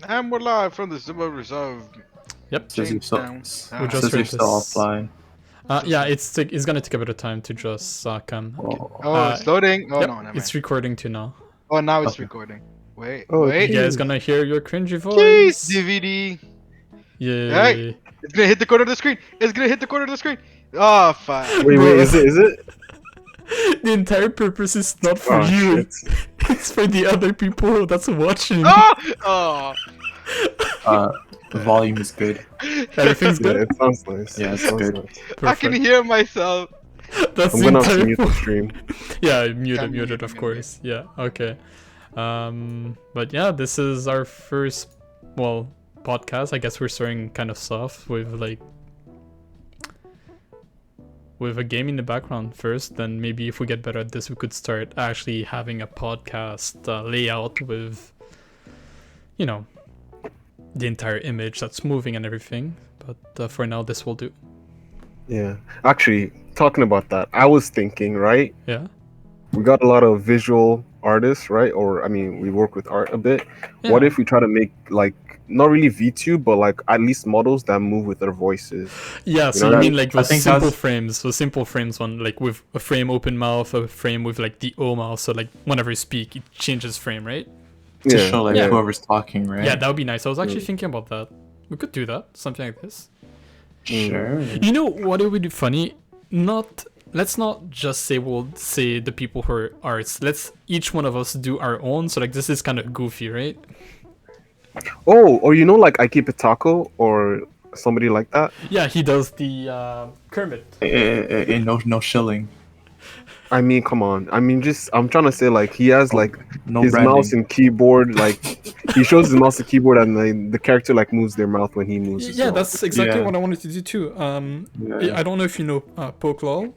And we're live from the suburbs of Yep. Says you're still, Jamestown. We just says you're heard still this. offline. Yeah, it's gonna take a bit of time to just come. Okay. Oh, Oh, it's loading. Oh Yep, no, never mind. it's recording too now. Oh, now it's okay. recording. Wait, Oh, wait. You guys gonna hear your cringy Jeez, voice. DVD. Yay. Hey, it's gonna hit the corner of the screen. It's gonna hit the corner of the screen. Oh, fuck. Wait, Bro. is it? The entire purpose is not for Oh, you. shit. It's for the other people that's watching. Oh, oh. The volume is good. Everything's Yeah, good? it sounds nice. Yeah, It it's sounds good. nice. I can Perfect. hear myself. That's I'm the gonna have to entire mute the point. stream. Yeah, mute Yeah, it, mute it, of mute it. course. Yeah, okay. But yeah, this is our first, podcast. I guess we're starting kind of soft with a game in the background first. Then maybe if we get better at this, we could start actually having a podcast layout with, the entire image that's moving and everything. But for now, this will do. Yeah. Actually, talking about that, I was thinking, right? Yeah. We got a lot of visual artists, right? Or I mean, we work with art a bit. What Yeah. if we try to make like not really VTube, but like at least models that move with their voices? Yeah, so know you that- mean like I those think simple that's- frames, one like with a frame open mouth, a frame with like the O mouth, so like whenever you speak, it changes frame, right? To show like Yeah. whoever's talking, right? Yeah, that would be nice. I was actually Mm. thinking about that. We could do that, something like this. Sure. You know what it would be funny? Let's not just say we'll say the people who are arts. Let's each one of us do our own. So like this is kind of goofy, right? Oh, or like I keep a taco or somebody like that. Yeah, he does the Kermit. No shilling. I mean, come on. I mean, just I'm trying to say like he has like No his branding. mouse and keyboard, like he shows his mouse and keyboard, and the character like moves their mouth when he moves. as Yeah, well. that's exactly Yeah. what I wanted to do too. Yeah. I don't know if you know Pokelol.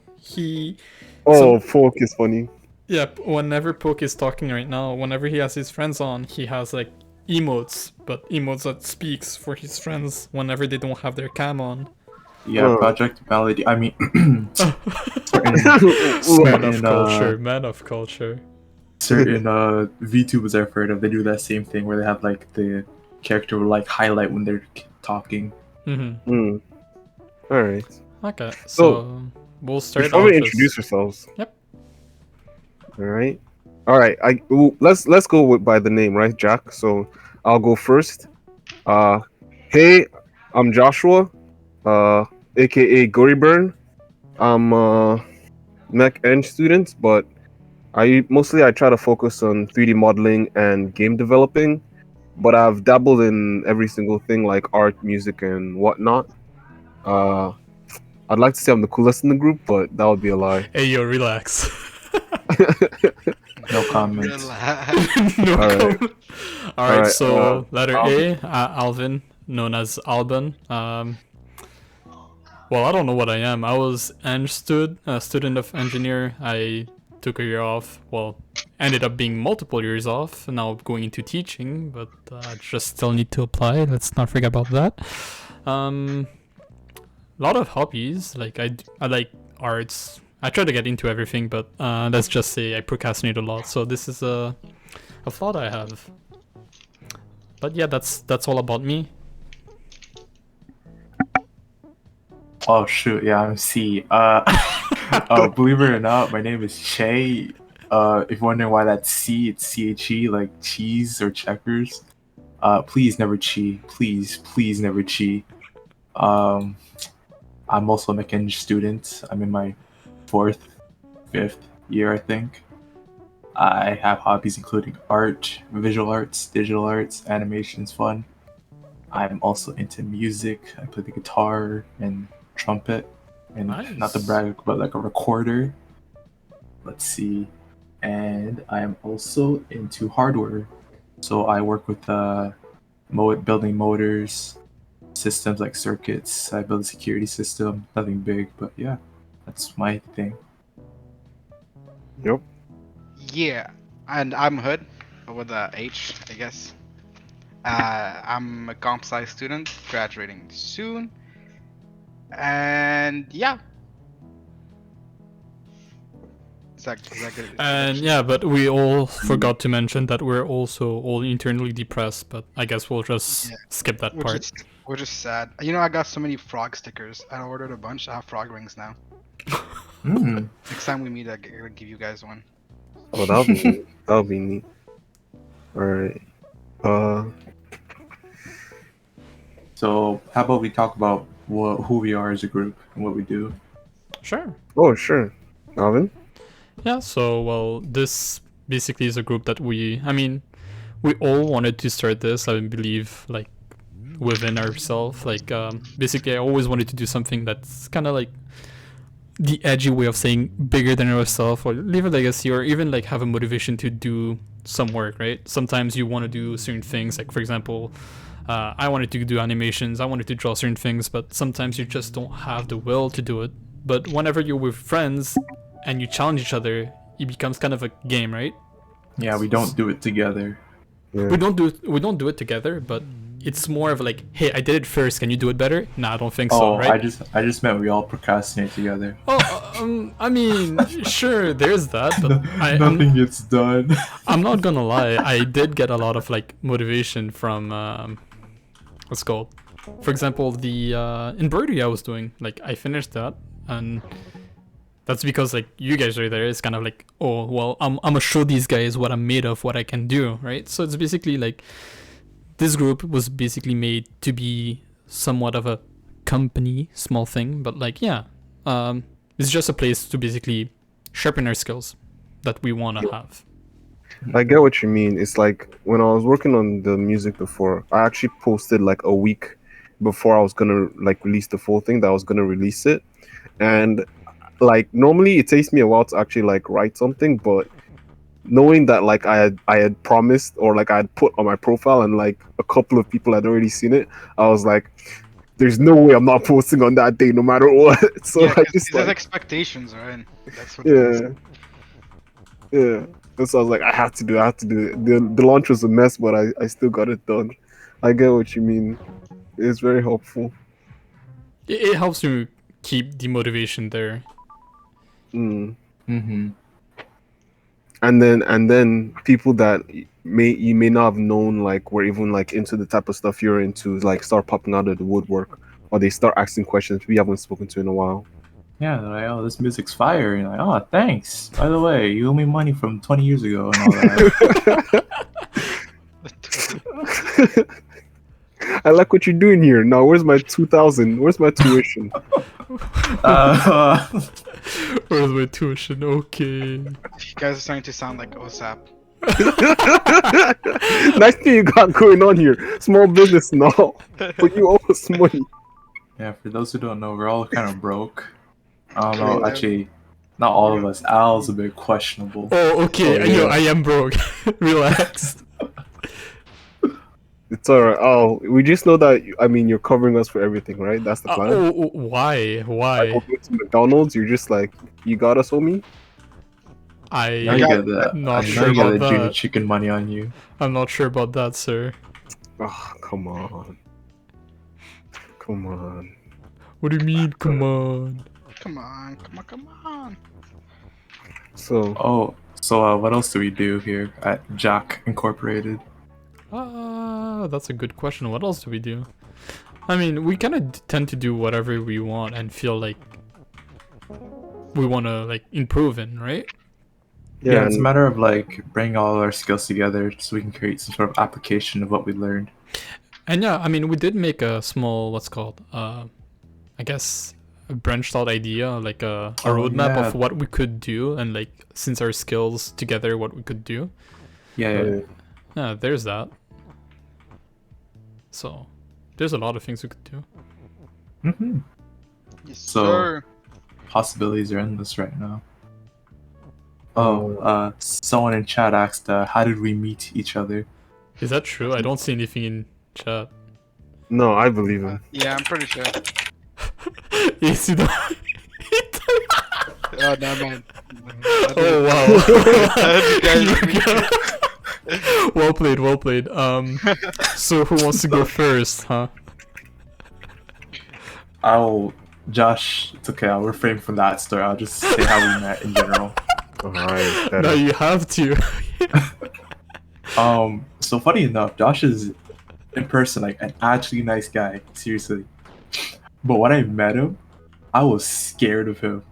Oh, folk is funny. Yeah, whenever Poke is talking right now, whenever he has his friends on, he has like emotes, but emotes that speaks for his friends whenever they don't have their cam on. Yeah, Oh. Project Melody. I mean, Man of culture. certain VTubers I've heard of, they do that same thing where they have like the character will like highlight when they're talking. Mm-hmm. Mm. All right. Okay, so we'll start Before off we as- introduce ourselves. Yep. All right. All right. Let's go by the name, right, Jack? So I'll go first. Hey, I'm Joshua, aka Goryburn. I'm a Mech Eng student, but I try to focus on 3D modeling and game developing. But I've dabbled in every single thing like art, music, and whatnot. I'd like to say I'm the coolest in the group, but that would be a lie. Hey yo, relax. No comments. Relax. No All right. comment. All right, right, so letter Alvyn. A, Alvin, known as Alban. Well, I don't know what I am. I was a student of engineer. I took a year off. Well, ended up being multiple years off. Now going into teaching, but just still need to apply. Let's not forget about that. A lot of hobbies. Like I like arts. I try to get into everything, but let's just say I procrastinate a lot. So this is a flaw that I have. But yeah, that's all about me. Oh shoot, yeah, I'm C. Believe it or not, my name is Che. If you're wondering why that's C, it's C-H-E, like cheese or checkers. Please never chi. Please never chi. I'm also a Mech Eng student. I'm in my 5th year, I think. I have hobbies including art, visual arts, digital arts, animation's fun. I'm also into music. I play the guitar and trumpet, and not to Nice. brag, but like a recorder. Let's see. And I am also into hardware. So I work with building motors, systems like circuits. I build a security system. Nothing big, but yeah, that's my thing. Yep. Yeah, and I'm Hood with a H, I guess. I'm a comp sci student, graduating soon. And yeah. executive. And yeah, but we all forgot to mention that we're also all internally depressed. But I guess we'll just Yeah. skip that We're part. we're just sad. You know, I got so many frog stickers. I ordered a bunch. I have frog rings now. Hmm. Next time we meet, I'll give you guys one. Oh, that'll be neat. That'll be neat. All right. So how about we talk about who we are as a group and what we do? Sure. Oh, sure. Alvin. Yeah, so, well, this basically is a group that we all wanted to start this, I believe, like, within ourselves. Like, basically, I always wanted to do something that's kind of like the edgy way of saying bigger than ourselves, or leave a legacy, or even, like, have a motivation to do some work, right? Sometimes you want to do certain things, like, for example, I wanted to do animations, I wanted to draw certain things, but sometimes you just don't have the will to do it. But whenever you're with friends and you challenge each other, it becomes kind of a game, right? Yeah, we don't do it together. Yeah. We don't do it together, but it's more of like, hey, I did it first. Can you do it better? Nah, I don't think so, Oh, right? I just meant we all procrastinate together. I mean, sure, there's that, but Nothing gets done. I'm not gonna lie. I did get a lot of like motivation from what's it called? For example, the embroidery I was doing. Like, I finished that, and that's because like you guys are there. It's kind of like, oh well, I'm gonna show these guys what I'm made of, what I can do, right? So it's basically like this group was basically made to be somewhat of a company, small thing, but like yeah, it's just a place to basically sharpen our skills that we want to have. I get what you mean. It's like when I was working on the music before, I actually posted like a week before I was gonna like release the full thing that I was gonna release it. And like normally it takes me a while to actually like write something, but knowing that like I had promised or like I had put on my profile and like a couple of people had already seen it, I was like, there's no way I'm not posting on that day no matter what. So Yeah, I 'cause just there's like expectations, right? That's what it is. yeah. And so I was like, I have to do it. The launch was a mess, but I still got it done. I get what you mean. It's very helpful. It helps you keep the motivation there. Mm. Mm-hmm. And then people that you may not have known like were even like into the type of stuff you're into like start popping out of the woodwork, or they start asking questions we haven't spoken to in a while. Yeah, they're like, oh, this music's fire. And you're like, oh, thanks. By the way, you owe me money from 20 years ago and all that. I like what you're doing here. Now, where's my 2,000? Where's my tuition? Where's my tuition? Okay. You guys are starting to sound like OSAP. Nice thing you got going on here. Small business and all, but you owe us money. Yeah, for those who don't know, we're all kind of broke. Yeah. Actually, not all of us. Al's a bit questionable. Oh, okay. Oh, yeah. Yo, I am broke. Relax. It's alright. Oh, we just know that. I mean, you're covering us for everything, right? That's the plan. Why? Like, Why? we'll go to McDonald's. You're just like, you got us, homie. Now you I got that. not now sure you got about the junior that. chicken money on you. I'm not sure about that, sir. Oh, come on. Come on. What do you mean? Come on. Come on, come on, come on. So, Oh, so what else do we do here at J.A.C.H Incorporated? That's a good question. What else do we do? I mean, we kind of tend to do whatever we want and feel like we want to like improve in, right? Yeah, it's a and- matter of like bringing all our skills together so we can create some sort of application of what we learned. And yeah, I mean, we did make a small, what's called, I guess, a branched out idea, like a Oh, roadmap yeah. of what we could do, and like since our skills together, what we could do. Yeah. Yeah, there's that. So, there's a lot of things we could do. Mm-hmm. Yes, So- sir. Possibilities are endless right now. Oh, someone in chat asked, how did we meet each other? Is that true? I don't see anything in chat. no, I believe him. Yeah, I'm pretty sure. You see the... Oh, no, man. Oh wow. Well played, well played. So who wants to go first, huh? Josh, it's okay, I'll refrain from that story. I'll just say how we met in general. All right, No, better. you have to. So funny enough, Josh is in person like an actually nice guy, seriously. But when I met him, I was scared of him.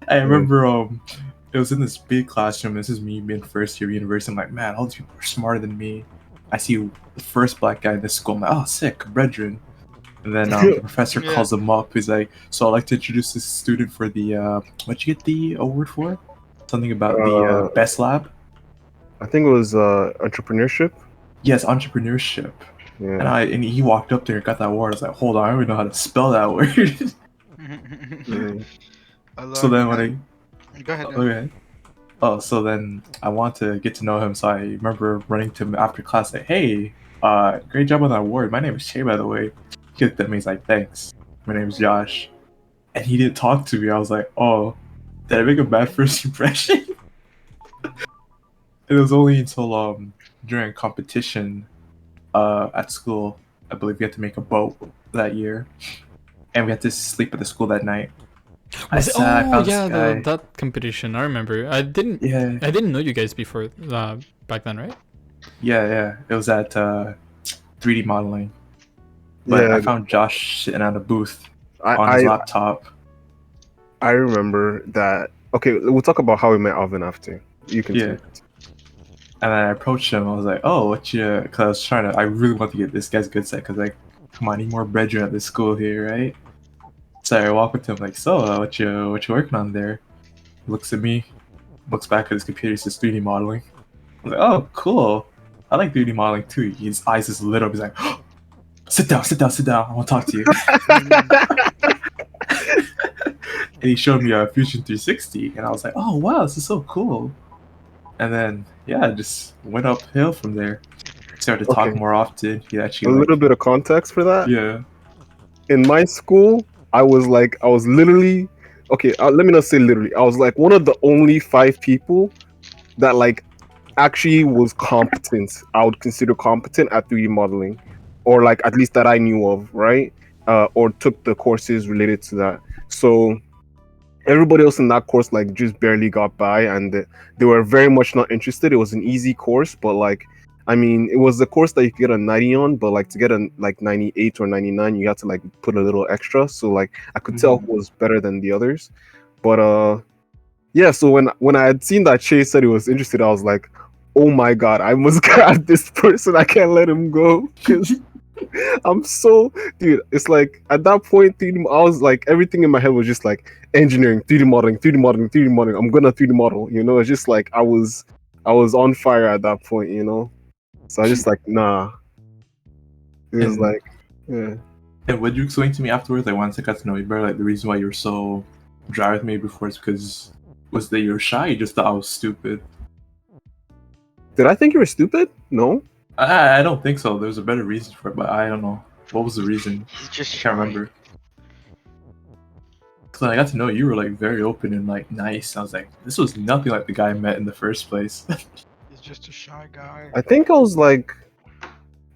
I remember it was in this big classroom. This is me being first year university. I'm like, man, all these people are smarter than me. I see the first black guy in this school. I'm like, oh, sick, brethren. And then the professor Yeah. calls him up. He's like, so I'd like to introduce this student for the what'd you get the award for? Something about the best lab. I think it was entrepreneurship. Yes, entrepreneurship. Yeah. And he walked up there and got that award. I was like, hold on, I don't even know how to spell that word. Yeah. So then when Go ahead. okay. Oh, so then I want to get to know him. So I remember running to him after class, like, "Hey, great job on that award. My name is Che, by the way." He looked at me. He's like, "Thanks. My name is Josh." And he didn't talk to me. I was like, "Oh, did I make a bad first impression?" It was only until during a competition at school. I believe we had to make a boat that year, and we had to sleep at the school that night. I Was it? sat. I Oh found this yeah, guy. that competition. I remember. I didn't Yeah, know you guys before back then, right? yeah. It was at 3D modeling. But Yeah. I found Josh sitting at a booth on I his I laptop. I remember that. Okay, we'll talk about how we met Alvin after. You can Yeah. And then I approached him. I was like, "Oh, what you?" Because I was trying to. I really want to get this guy's good set. Because like, come on, I need more brethren at this school here, right? So I walk up to him like, "So, what you working on there?" He looks at me, looks back at his computer, says 3D modeling. I was like, "Oh, cool. I like 3D modeling too." His eyes just lit up. He's like, "Sit down, sit down, sit down. I want to talk to you." And he showed me a Fusion 360, and I was like, "Oh wow, this is so cool." And then yeah, just went uphill from there. Started to talk Okay. more often. He A actually little like bit of context for that. yeah. In my school, I was literally, okay, let me not say literally. I was like one of the only 5 people that like actually was competent. I would consider competent at 3D modeling, or like at least that I knew of, right? Or took the courses related to that. So everybody else in that course like just barely got by, and they were very much not interested. It was an easy course, but like, I mean, it was the course that you could get a 90 on, but like to get a like 98 or 99, you had to like put a little extra. So like I could tell Mhm. who was better than the others. But yeah, so when I had seen that Chase said he was interested, I was like, oh my god, I must grab this person. I can't let him go because I'm so, dude. It's like at that point, 3D, I was like, everything in my head was just like engineering, 3D modeling, 3D modeling, 3D modeling. I'm gonna 3D model. You know, it's just like I was on fire at that point. You know, so I just like, nah. It was And like, yeah. and would you explain to me afterwards, like once I got to know you better, like the reason why you were so dry with me before is because was that you're shy? You just thought I was stupid. Did I think you were stupid? No. I don't think so. There's a better reason for it, but I don't know. What was the reason? He's just I can't remember. Because when I got to know you, you were like very open and like nice. I was like, this was nothing like the guy I met in the first place. He's just a shy guy. I think I was like,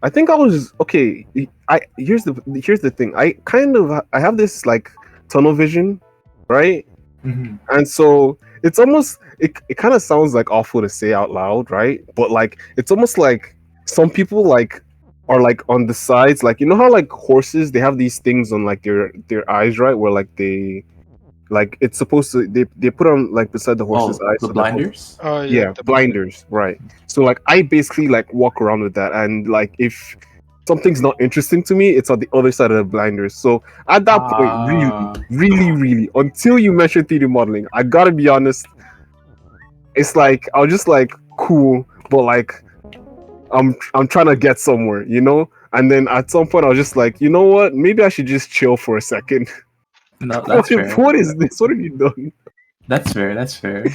I think I was okay. I here's the thing. I have this like tunnel vision, right? Mhm. And so it's almost it kind of sounds like awful to say out loud, right? But like it's almost like some people like are like on the sides, like you know how like horses they have these things on like their eyes, right? Where like they like it's supposed to they put on like beside the horse's Oh, eyes the so the horse, blinders? Oh yeah, the blinders, right? So like I basically like walk around with that, and like if something's not interesting to me, it's on the other side of the blinders. So at that point, really, Ah. really, really, until you mention 3D modeling, I gotta be honest, it's like I was just like cool, but like I'm trying to get somewhere, you know. And then at some point, I was just like, you know what? Maybe I should just chill for a second. No, that's fair. What is this? What have you done? That's fair. That's fair.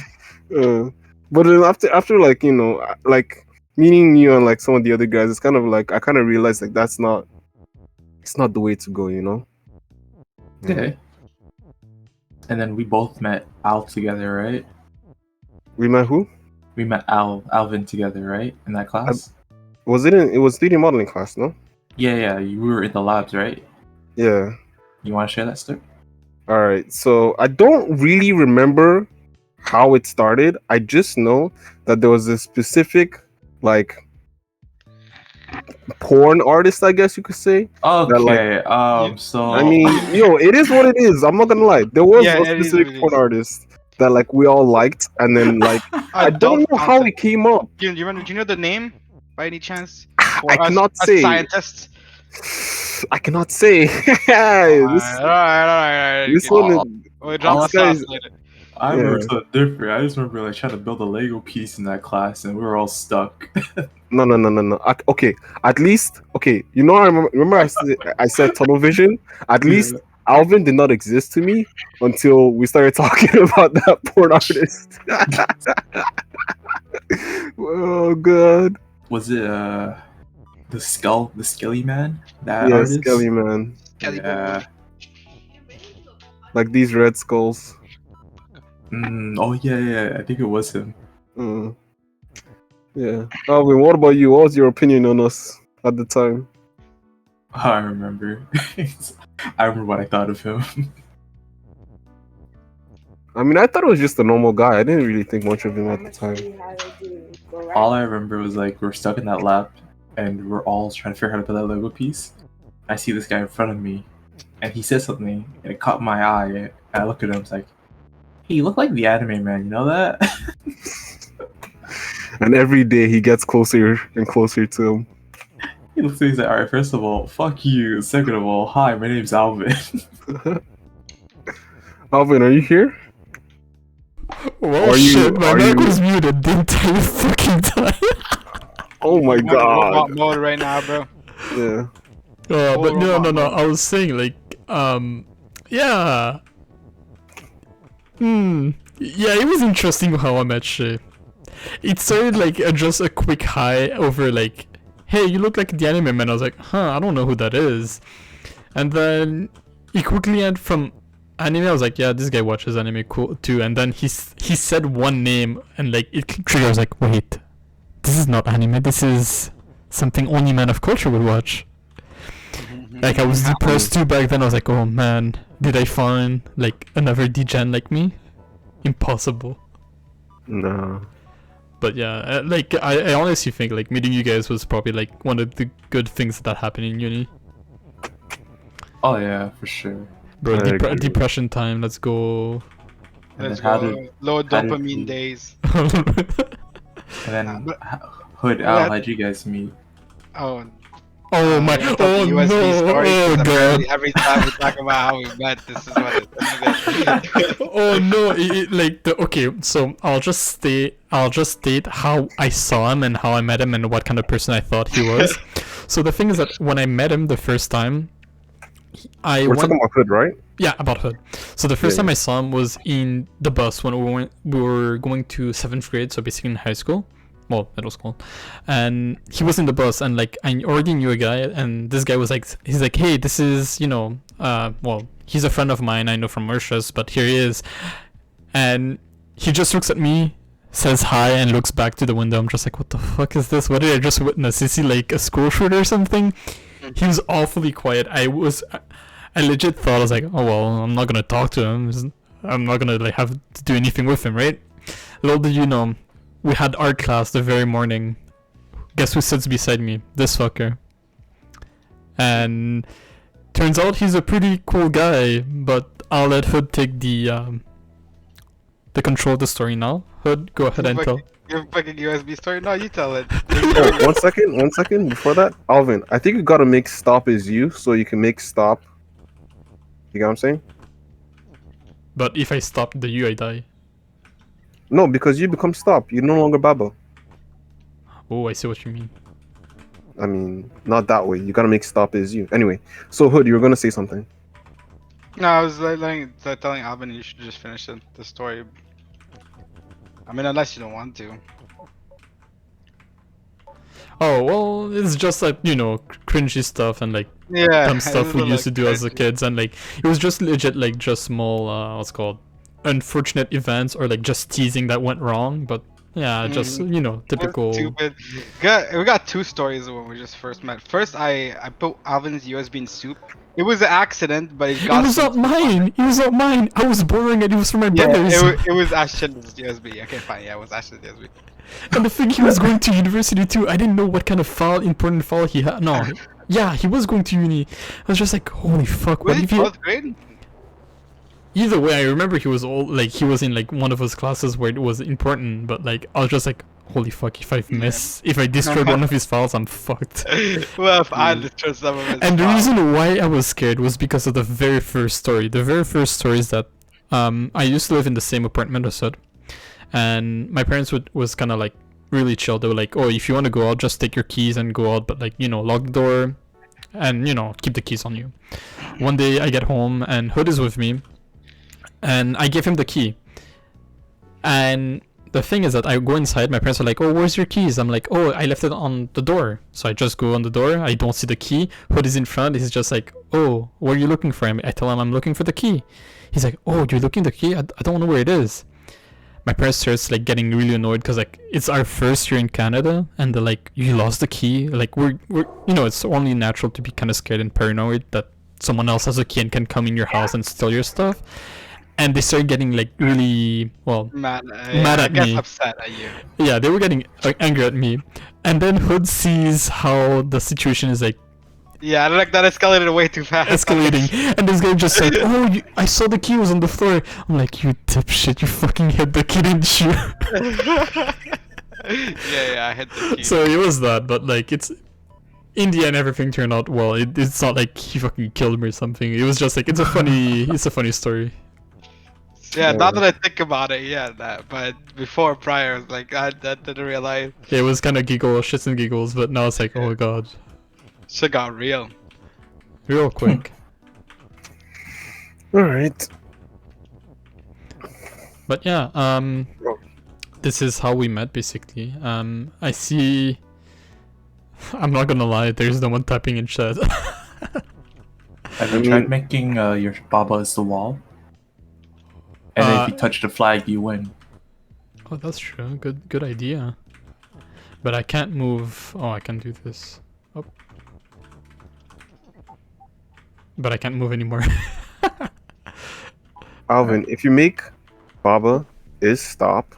Uh, but then after like you know like meeting you and like some of the other guys, it's kind of like I kind of realized like it's not the way to go, you know. Okay. And then we both met Al together, right? We met who? We met Alvin together, right? In that class? Was it in? It was 3D modeling class, no? Yeah. We were in the labs, right? Yeah. You want to share that story? All right. So I don't really remember how it started. I just know that there was a specific like porn artist, I guess you could say, that like. Okay, You, I so mean, it is what it is. I'm not gonna lie. There was yeah, a it is what specific it porn is. artist that like we all liked, and then like I Adult don't know how content. it came up. Do you remember? Do you know the name by any chance? I For cannot us say. scientists. I cannot say. Alright, this alright. this one, all, We'll drop all the this guy sauce is later. I remember yeah. something different. I just remember like trying to build a Lego piece in that class, and we were all stuck. No. Okay, at least okay. I remember I said tunnel vision. At Yeah. least Alvin did not exist to me until we started talking about that porn artist. Oh god. Was it the Skelly Man? That Yeah, artist? Skelly man. Kelly boy. Yeah. Like these red skulls. Oh yeah. I think it was him. Mm, yeah. Alvin, what about you? What was your opinion on us at the time? I remember. I remember what I thought of him. I mean, I thought it was just a normal guy. I didn't really think much of him at the time. All I remember was like we're stuck in that lab, and we're all trying to figure out how to build that Lego piece. I see this guy in front of me, and he says something, and it caught my eye. And I look at him, I was like, "Hey, you look like the anime man. You know that?" And every day he gets closer and closer to him. He looks at me, he's like, "All right, first of all, fuck you. Second of all, hi, my name's Alvin." Alvin, are you here? Well, Are you- shit, my are mic you- was muted the entire fucking time. Oh my I'm on god. robot mode right now, bro. Yeah. But no, robot mode. I was saying like, yeah. Yeah, it was interesting how I met Shay. It started like just a quick hi over like, hey, you look like the anime man. I was like, I don't know who that is. And then he quickly went from anime. I was like, yeah, this guy watches anime cool too. And then he said one name and like it triggered. I was like, wait, this is not anime. This is something only man of culture would watch. Like I was depressed too back then. I was like, oh man, did I find like another degen like me? Impossible. No. But yeah, like I honestly think like meeting you guys was probably like one of the good things that happened in uni. Oh yeah, for sure. Bro, I agree. depression time. Let's go. And Let's then how go. did Low how did dopamine you- days. and then but- Hood but Al, that- how'd you guys meet? Oh, Oh my! I tell Oh the no! USB story, 'cause Oh god! apparently every time we talk about how we met, this is what it. Oh no! Okay, so I'll just state how I saw him and how I met him and what kind of person I thought he was. So the thing is that when I met him the first time, We're talking about Hood, right? Yeah, about Hood. So the first Yeah, time I saw him was in the bus when we were going to 7th grade, so basically in high school. Well, middle school. And he was in the bus and like I already knew a guy and this guy was like, he's like, hey, this is, well, he's a friend of mine, I know from Mauritius, but here he is. And he just looks at me, says hi and looks back to the window. I'm just like, what the fuck is this? What did I just witness? Is he like a school shooter or something? He was awfully quiet. I legit thought, I was like, oh well, I'm not gonna talk to him. I'm not gonna like have to do anything with him, right? Little did you know, we had art class the very morning. Guess who sits beside me? This fucker. And turns out he's a pretty cool guy, but I'll let Hood take the control of the story now. Hood, go ahead and tell. Your fucking USB story? No, you tell it. Oh, 1 second. Before that, Alvin, I think you gotta make stop as you so you can make stop. You get what I'm saying? But if I stop the U, I die. No, because you become stop. You no longer Baba. Oh, I see what you mean. I mean, not that way. You gotta make stop as you. Anyway, so Hood, you were gonna say something. No, I was telling Alvin you should just finish the story. I mean, unless you don't want to. Oh, well, it's just like, cringy stuff and like Yeah. dumb stuff we it's used to like do as a cringy. kids, and like it was just legit like just small what's it called, unfortunate events or like just teasing that went wrong, but Yeah, just Mm. typical. Stupid. We got two stories when we just first met. First, I put Alvin's USB in soup. It was an accident, but it It got was some not soup on it. mine. It was not mine. I was borrowing it. It was from my Yeah, brothers. it was Ashton's USB. Okay, fine. Yeah, it was Ashton's USB. And the thing, he was going to university too. I didn't know what kind of important file he had. No, yeah, he was going to uni. I was just like, holy fuck, Was what it if he? 12th grade? Either way, I remember he was he was in like one of his classes where it was important, but like I was just like, holy fuck, if I destroyed one of his files, I'm fucked. Well, if I destroyed some of his And the files. reason why I was scared was because of the very first story. The very first story is that I used to live in the same apartment as Sud, and my parents was kind of like really chill. They were like, oh, if you want to go out, just take your keys and go out, but like lock the door, and keep the keys on you. One day I get home and Hood is with me, and I give him the key. And the thing is that I go inside, my parents are like, oh, where's your keys? I'm like, oh, I left it on the door. So I just go on the door, I don't see the key. Hood is in front, he's just like, oh, what are you looking for? I tell him I'm looking for the key. He's like, oh, you're looking for the key? I don't know where it is. My parents starts like getting really annoyed because like it's our first year in Canada, and they're like, you lost the key? Like we're it's only natural to be kind of scared and paranoid that someone else has a key and can come in your house and steal your stuff. And they started getting like really Mad mad I at guess me. upset at you. Yeah, they were getting angry at me. And then Hood sees how the situation is like Yeah, like that escalated way too fast. escalating, and this guy just like, oh, I saw the key was on the floor. I'm like, you dipshit, you fucking hit the key, didn't you? yeah, I hit the key. So it was that, but like it's in the end everything turned out well. It's not like he fucking killed me or something. It was just like it's a funny story. Yeah, now that I think about it, yeah, that. But prior, I was like, I didn't realize. Yeah, it was kind of shits and giggles, but now it's like, oh my god, Shit got real. real quick. All right. But yeah, this is how we met basically. I see. I'm not gonna lie, there's no one typing in chat. Have you tried making your Baba as the wall? And then if you touch the flag, you win. Oh, that's true. Good idea. But I can't move. Oh, I can do this. Oh. But I can't move anymore. Alvin, if you make Baba is stop.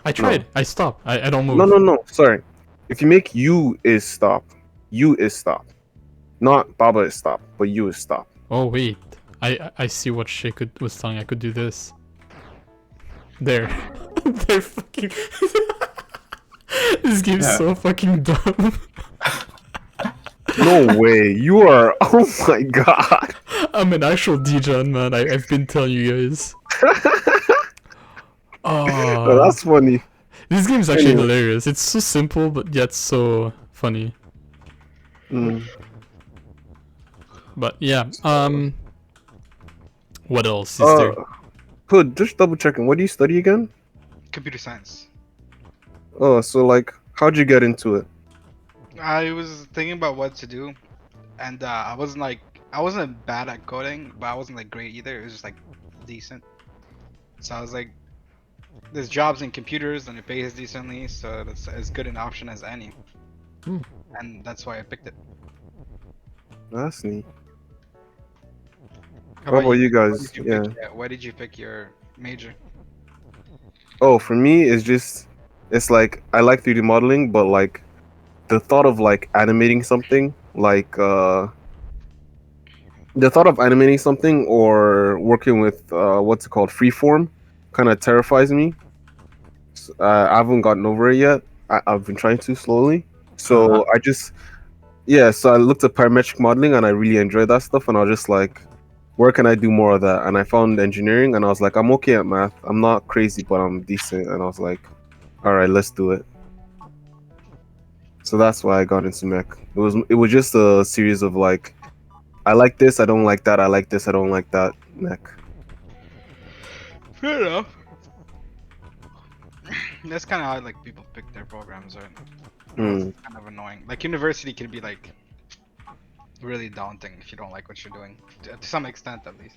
I tried. No. I stopped. I don't move. No. Sorry. If you make you is stop, you is stop. Not Baba is stop, but you is stop. Oh wait. I see what Shay was telling. I could do this. There. They're fucking. This game's so fucking dumb. No way. You are. Oh my god. I'm an actual DJ, man. I've been telling you guys. Oh, that's funny. This game's actually hilarious. It's so simple, but yet so funny. But yeah, what else is there? Hood, just double checking. What do you study again? Computer science. Oh, so like, how'd you get into it? I was thinking about what to do, and I wasn't bad at coding, but I wasn't like great either. It was just like decent. So I was like, there's jobs in computers and it pays decently, so that's as good an option as any. And that's why I picked it. That's neat. How about you guys? Why did you pick your major? Oh, for me, it's like I like 3D modeling, but like the thought of like animating something, like the thought of animating something or working with what's it called, freeform, kind of terrifies me. I haven't gotten over it yet. I've been trying to slowly. So so I looked at parametric modeling and I really enjoyed that stuff, and I was just like, where can I do more of that? And I found engineering, and I was like, I'm okay at math. I'm not crazy, but I'm decent. And I was like, all right, let's do it. So that's why I got into mech. It was just a series of like, I like this, I don't like that. I like this, I don't like that. Mech. Fair enough. That's kind of how like people pick their programs, right? It's kind of annoying. Like university can be like really daunting if you don't like what you're doing, to some extent at least.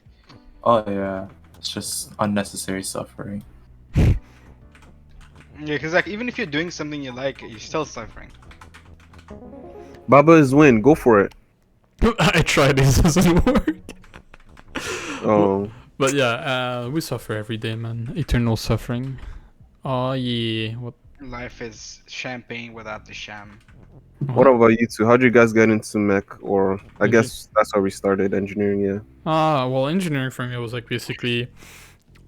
Oh yeah, it's just unnecessary suffering. Yeah, because like even if you're doing something you like, you're still suffering. Baba is win. Go for it. I tried, it doesn't work. Oh, But yeah, we suffer every day, man. Eternal suffering. Oh yeah. What? Life is champagne without the sham. what about you two? How'd you guys get into mech? Or I Engi- guess that's how we started engineering. Yeah. Well, engineering for me was like basically,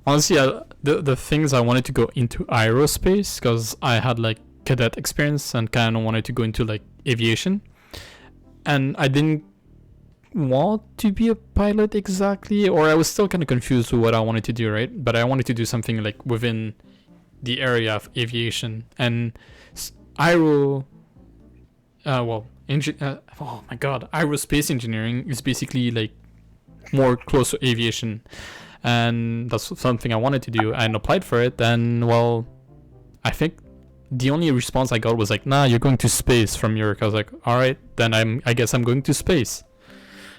honestly, the things I wanted to go into aerospace because I had like cadet experience and kind of wanted to go into like aviation, and I didn't want to be a pilot exactly, or I was still kind of confused with what I wanted to do, right? But I wanted to do something like within the area of aviation and aero. Oh my god, aerospace engineering is basically like more close to aviation, and that's something I wanted to do and applied for it. And well, I think the only response I got was like, "Nah, you're going to space from York." I was like, "All right, then I guess I'm going to space."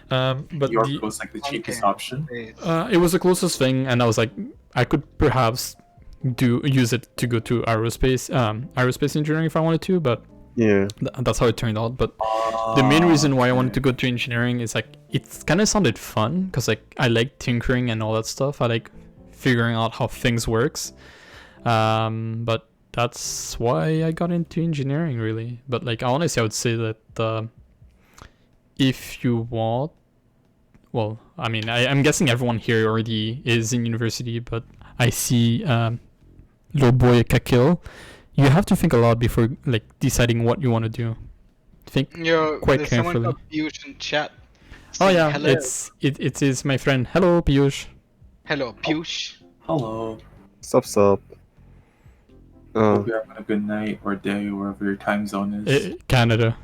But York was like the cheapest option. it was the closest thing, and I was like, I could perhaps use it to go to aerospace engineering if I wanted to, but Yeah. that's how it turned out. But the main reason why I wanted to go to engineering is like it kind of sounded fun because like I like tinkering and all that stuff. I like figuring out how things works. But that's why I got into engineering really. But like honestly, I would say that if you want, well, I mean, I'm guessing everyone here already is in university, but I see little boy Kakil. You have to think a lot before like deciding what you want to do. Think Yo, quite there's someone carefully. called Piyush in chat. Oh saying yeah, hello. it is my friend. Hello, Piyush. Hello, Piyush. Hello. Sup. Hope you're having a good night or day, wherever your time zone is. Canada.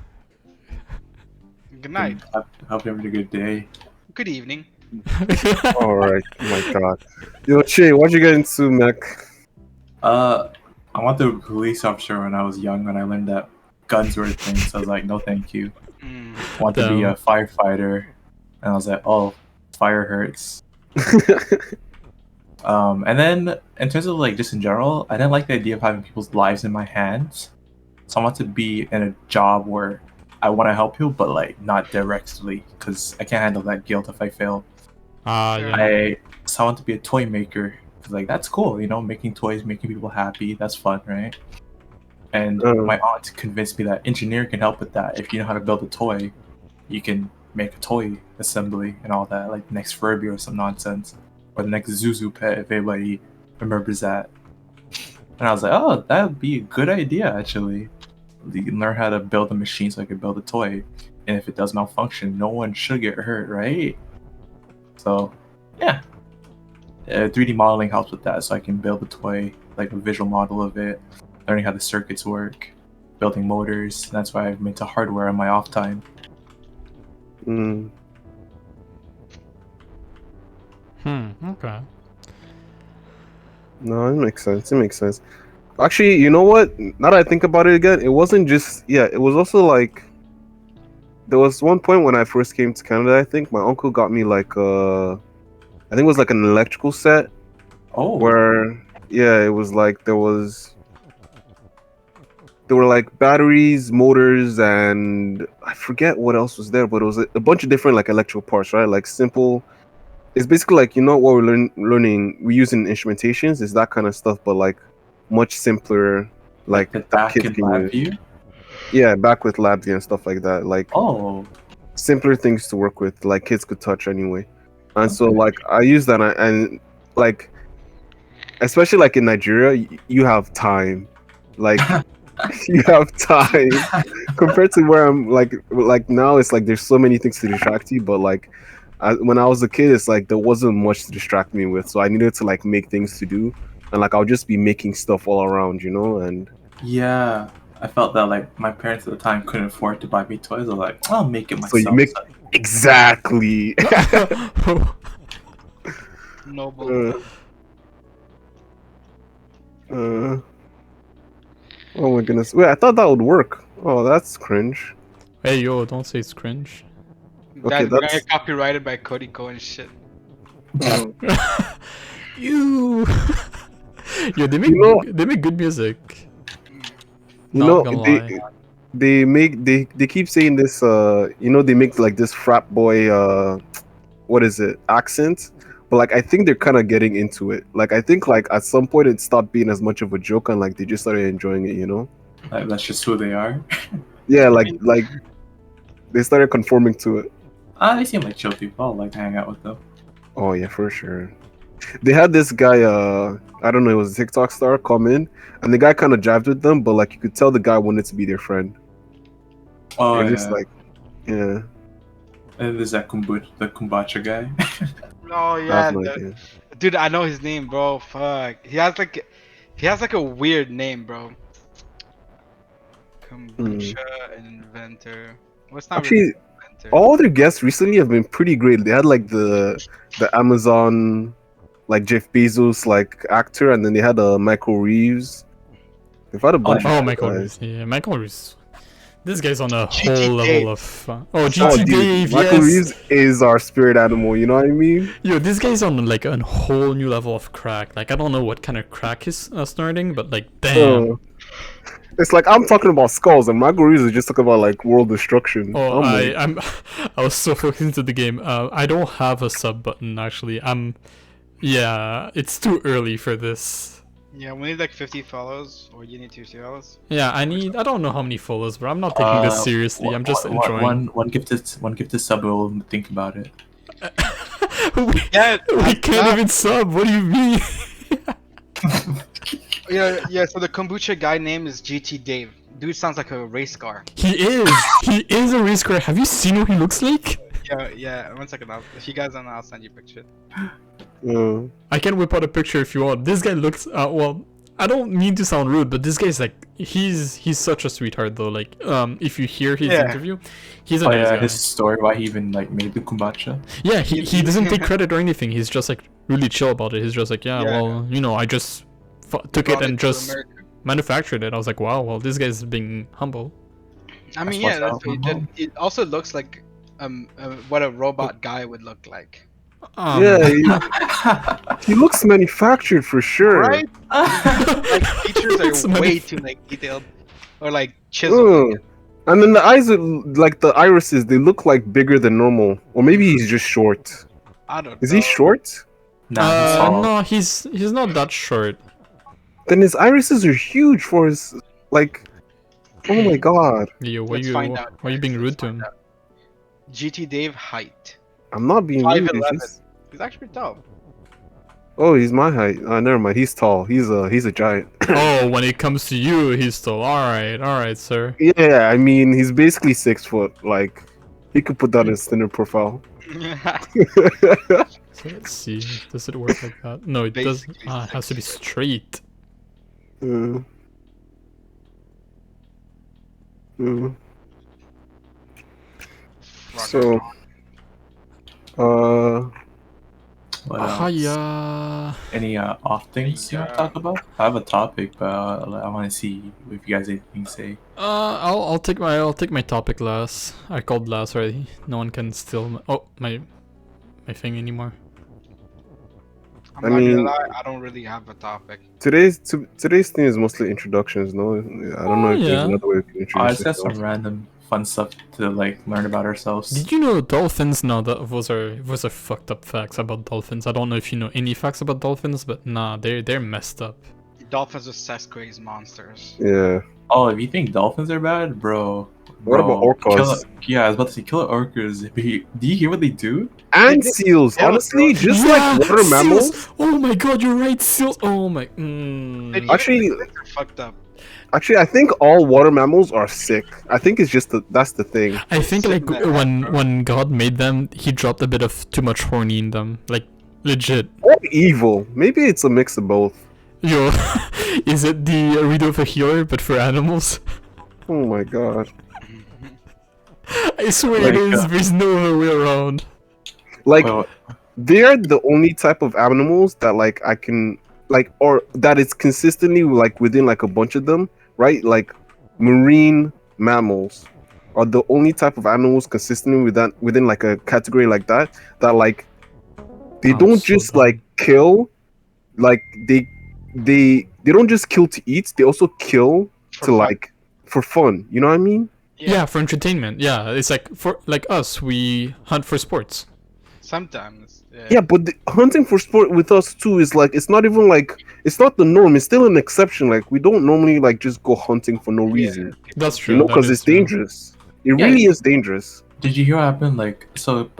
Good night. Hope you're having a good day. Good evening. All right. Oh my God. Yo, Che, why'd you get into mech? I want to be a police officer when I was young, when I learned that guns were a thing. So I was like, no, thank you. Mm. I want to be a firefighter, and I was like, oh, fire hurts. And then in terms of like just in general, I didn't like the idea of having people's lives in my hands. So I want to be in a job where I want to help you, but like not directly, because I can't handle that guilt if I fail. Yeah. So I want to be a toy maker, because like that's cool, you know, making toys, making people happy, that's fun, right? And my aunt convinced me that engineering can help with that. If you know how to build a toy, you can make a toy assembly and all that, like the next Furby or some nonsense, or the next Zuzu pet, if anybody remembers that. And I was like, oh, that would be a good idea, actually. You can learn how to build a machine so I can build a toy. And if it does malfunction, no one should get hurt, right? So, yeah. 3D modeling helps with that, so I can build a toy, like a visual model of it, learning how the circuits work, building motors. That's why I'm into hardware on my off time. Okay. No, it makes sense. Actually, you know what? Now that I think about it again, it wasn't just it was also like there was one point when I first came to Canada, I think my uncle got me like I think it was like an electrical set. Oh. Where it was like there were like batteries, motors, and I forget what else was there, but it was a bunch of different like electrical parts, right? Like simple. It's basically like, you know what we're learning, we use in instrumentations is that kind of stuff, but like much simpler, like the that back kids in can use. LabVIEW? Yeah, back with LabVIEW and stuff like that. Like simpler things to work with, like kids could touch anyway. And so like I use that, and like especially like in Nigeria, you have time, like you have time compared to where I'm like now. It's like there's so many things to distract you, but like when I was a kid, it's like there wasn't much to distract me with, so I needed to like make things to do, and like I'll just be making stuff all around, you know. And yeah, I felt that like my parents at the time couldn't afford to buy me toys. I was like, I'll make it myself. So you make exactly. Noble. Oh my goodness! Wait, I thought that would work. Oh, that's cringe. Hey yo, don't say it's cringe. Okay, We're gonna get copyrighted by Cody Co and shit. You. Yo, You know, they make good music. you Not know, gonna lie. they keep saying this. They make like this frat boy. What is it? Accent. But like, I think they're kind of getting into it. Like, I think like at some point it stopped being as much of a joke, and like they just started enjoying it. Like, that's just who they are. Yeah, I like mean, like they started conforming to it. They seem like chill people. I like to hang out with them. Oh yeah, for sure. They had this guy, I don't know, it was a TikTok star come in, and the guy kind of jived with them, but like you could tell the guy wanted to be their friend. Oh They're just yeah, like, yeah, and there's that the kombucha guy. oh I have yeah, no idea. dude, I know his name, bro. Fuck, he has like a weird name, bro. Hmm. Kombucha inventor. What's not really Actually, inventor? all their guests recently have been pretty great. They had like the Amazon, like Jeff Bezos, like actor, and then they had Michael Reeves. They've had a bunch of Oh, cool Michael guys. Reeves. Yeah, Michael Reeves. This guy's on a GT whole level Dave. of. Oh, Sorry. Oh, GT dude, Dave, Michael yes. Reeves is our spirit animal. You know what I mean? Yo, this guy's on like a whole new level of crack. Like, I don't know what kind of crack he's snorting, but like, damn. It's like I'm talking about skulls, and Michael Reeves is just talking about like world destruction. Oh, I'm like, I was so focused into the game. I don't have a sub button actually. Yeah, it's too early for this. Yeah, we need like 50 follows, or you need 2 follows. Yeah, I don't know how many follows, but I'm not taking this seriously. I'm just enjoying. One gifted sub will think about it. Yeah, We can't even sub. What do you mean? yeah. So the kombucha guy name is GT Dave. Dude sounds like a race car. He is a race car. Have you seen what he looks like? Yeah. 1 second. If you guys don't know, I'll send you a picture. I can whip out a picture if you want. This guy looks well. I don't mean to sound rude, but this guy's like he's such a sweetheart though. Like if you hear his interview, he's a nice guy. His story why he even like made the kombucha. Yeah, he doesn't take credit or anything. He's just like really chill about it. He's just like, yeah. Well, I just took it and just manufactured it. I was like, wow, well, this guy's being humble. I mean, That's yeah, what's up. it also looks like what a robot guy would look like. yeah, he looks manufactured for sure. Right? Like features Looks are way manuf- too like detailed, or like chiseled. Ugh. And then the eyes, like the irises, they look like bigger than normal, or maybe he's just short. I don't know. Is he short? Nah, he's tall. No, he's not that short. Then his irises are huge for his like. Oh my god! Yo, Let's find out. why you being Let's rude to find him? out. GT Dave height. I'm not being rude. 5'11". It's just... He's actually tall. Oh, he's my height. Never mind. He's tall. He's a giant. Oh, when it comes to you, he's still all right, sir. Yeah, I mean, he's basically 6 foot. Like, he could put that in his Tinder profile. So let's see. Does it work like that? No, it doesn't. Basically It has to be straight. Uh, uh. So, What else? Hiya. Any off things you want to talk about? I have a topic, but I want to see if you guys have anything to say. I'll take my topic last. I called last already. No one can steal my thing anymore. I'm I not mean- gonna lie, I don't really have a topic. today's thing is mostly introductions, no? I don't know if yeah. there's another way we can I introduce just got some ourselves. random fun stuff to like learn about ourselves. Did you know dolphins? No, those are fucked up facts about dolphins. I don't know if you know any facts about dolphins, but nah, they're messed up. Dolphins are sex crazed monsters. Yeah. Oh, if you think dolphins are bad, bro. What about orcas? Yeah, I was about to say killer orcas. Do you hear what they do? And seals, Yeah, honestly, just Yeah, like water seals! mammals. Oh my god, you're right, seals. Oh my. Actually- They're fucked up. Actually, I think all water mammals are sick. I think it's just that's the thing. I think Sick like in the head, when God made them, he dropped a bit of too much horny in them. Like legit. Or evil. Maybe it's a mix of both. Yo, is it the Riddle of a Healer but for animals? Oh my god. I swear Like, it is. There's no other way around. Like, Well, they're the only type of animals that like I can like, or that it's consistently like within like a bunch of them, right? Like marine mammals are the only type of animals consistently within like a category like that like they I'm don't so just dumb. like kill, like they they don't just kill to eat, they also kill For to fun. like for fun. You know what I mean? Yeah, for entertainment. Yeah, it's like for like us, we hunt for sports. Sometimes. Yeah, but hunting for sport with us too is like it's not even like it's not the norm. It's still an exception. Like we don't normally like just go hunting for no reason. That's You true. know, That because is it's true. dangerous. It Yeah. really is dangerous. Did you hear what happened? Like, so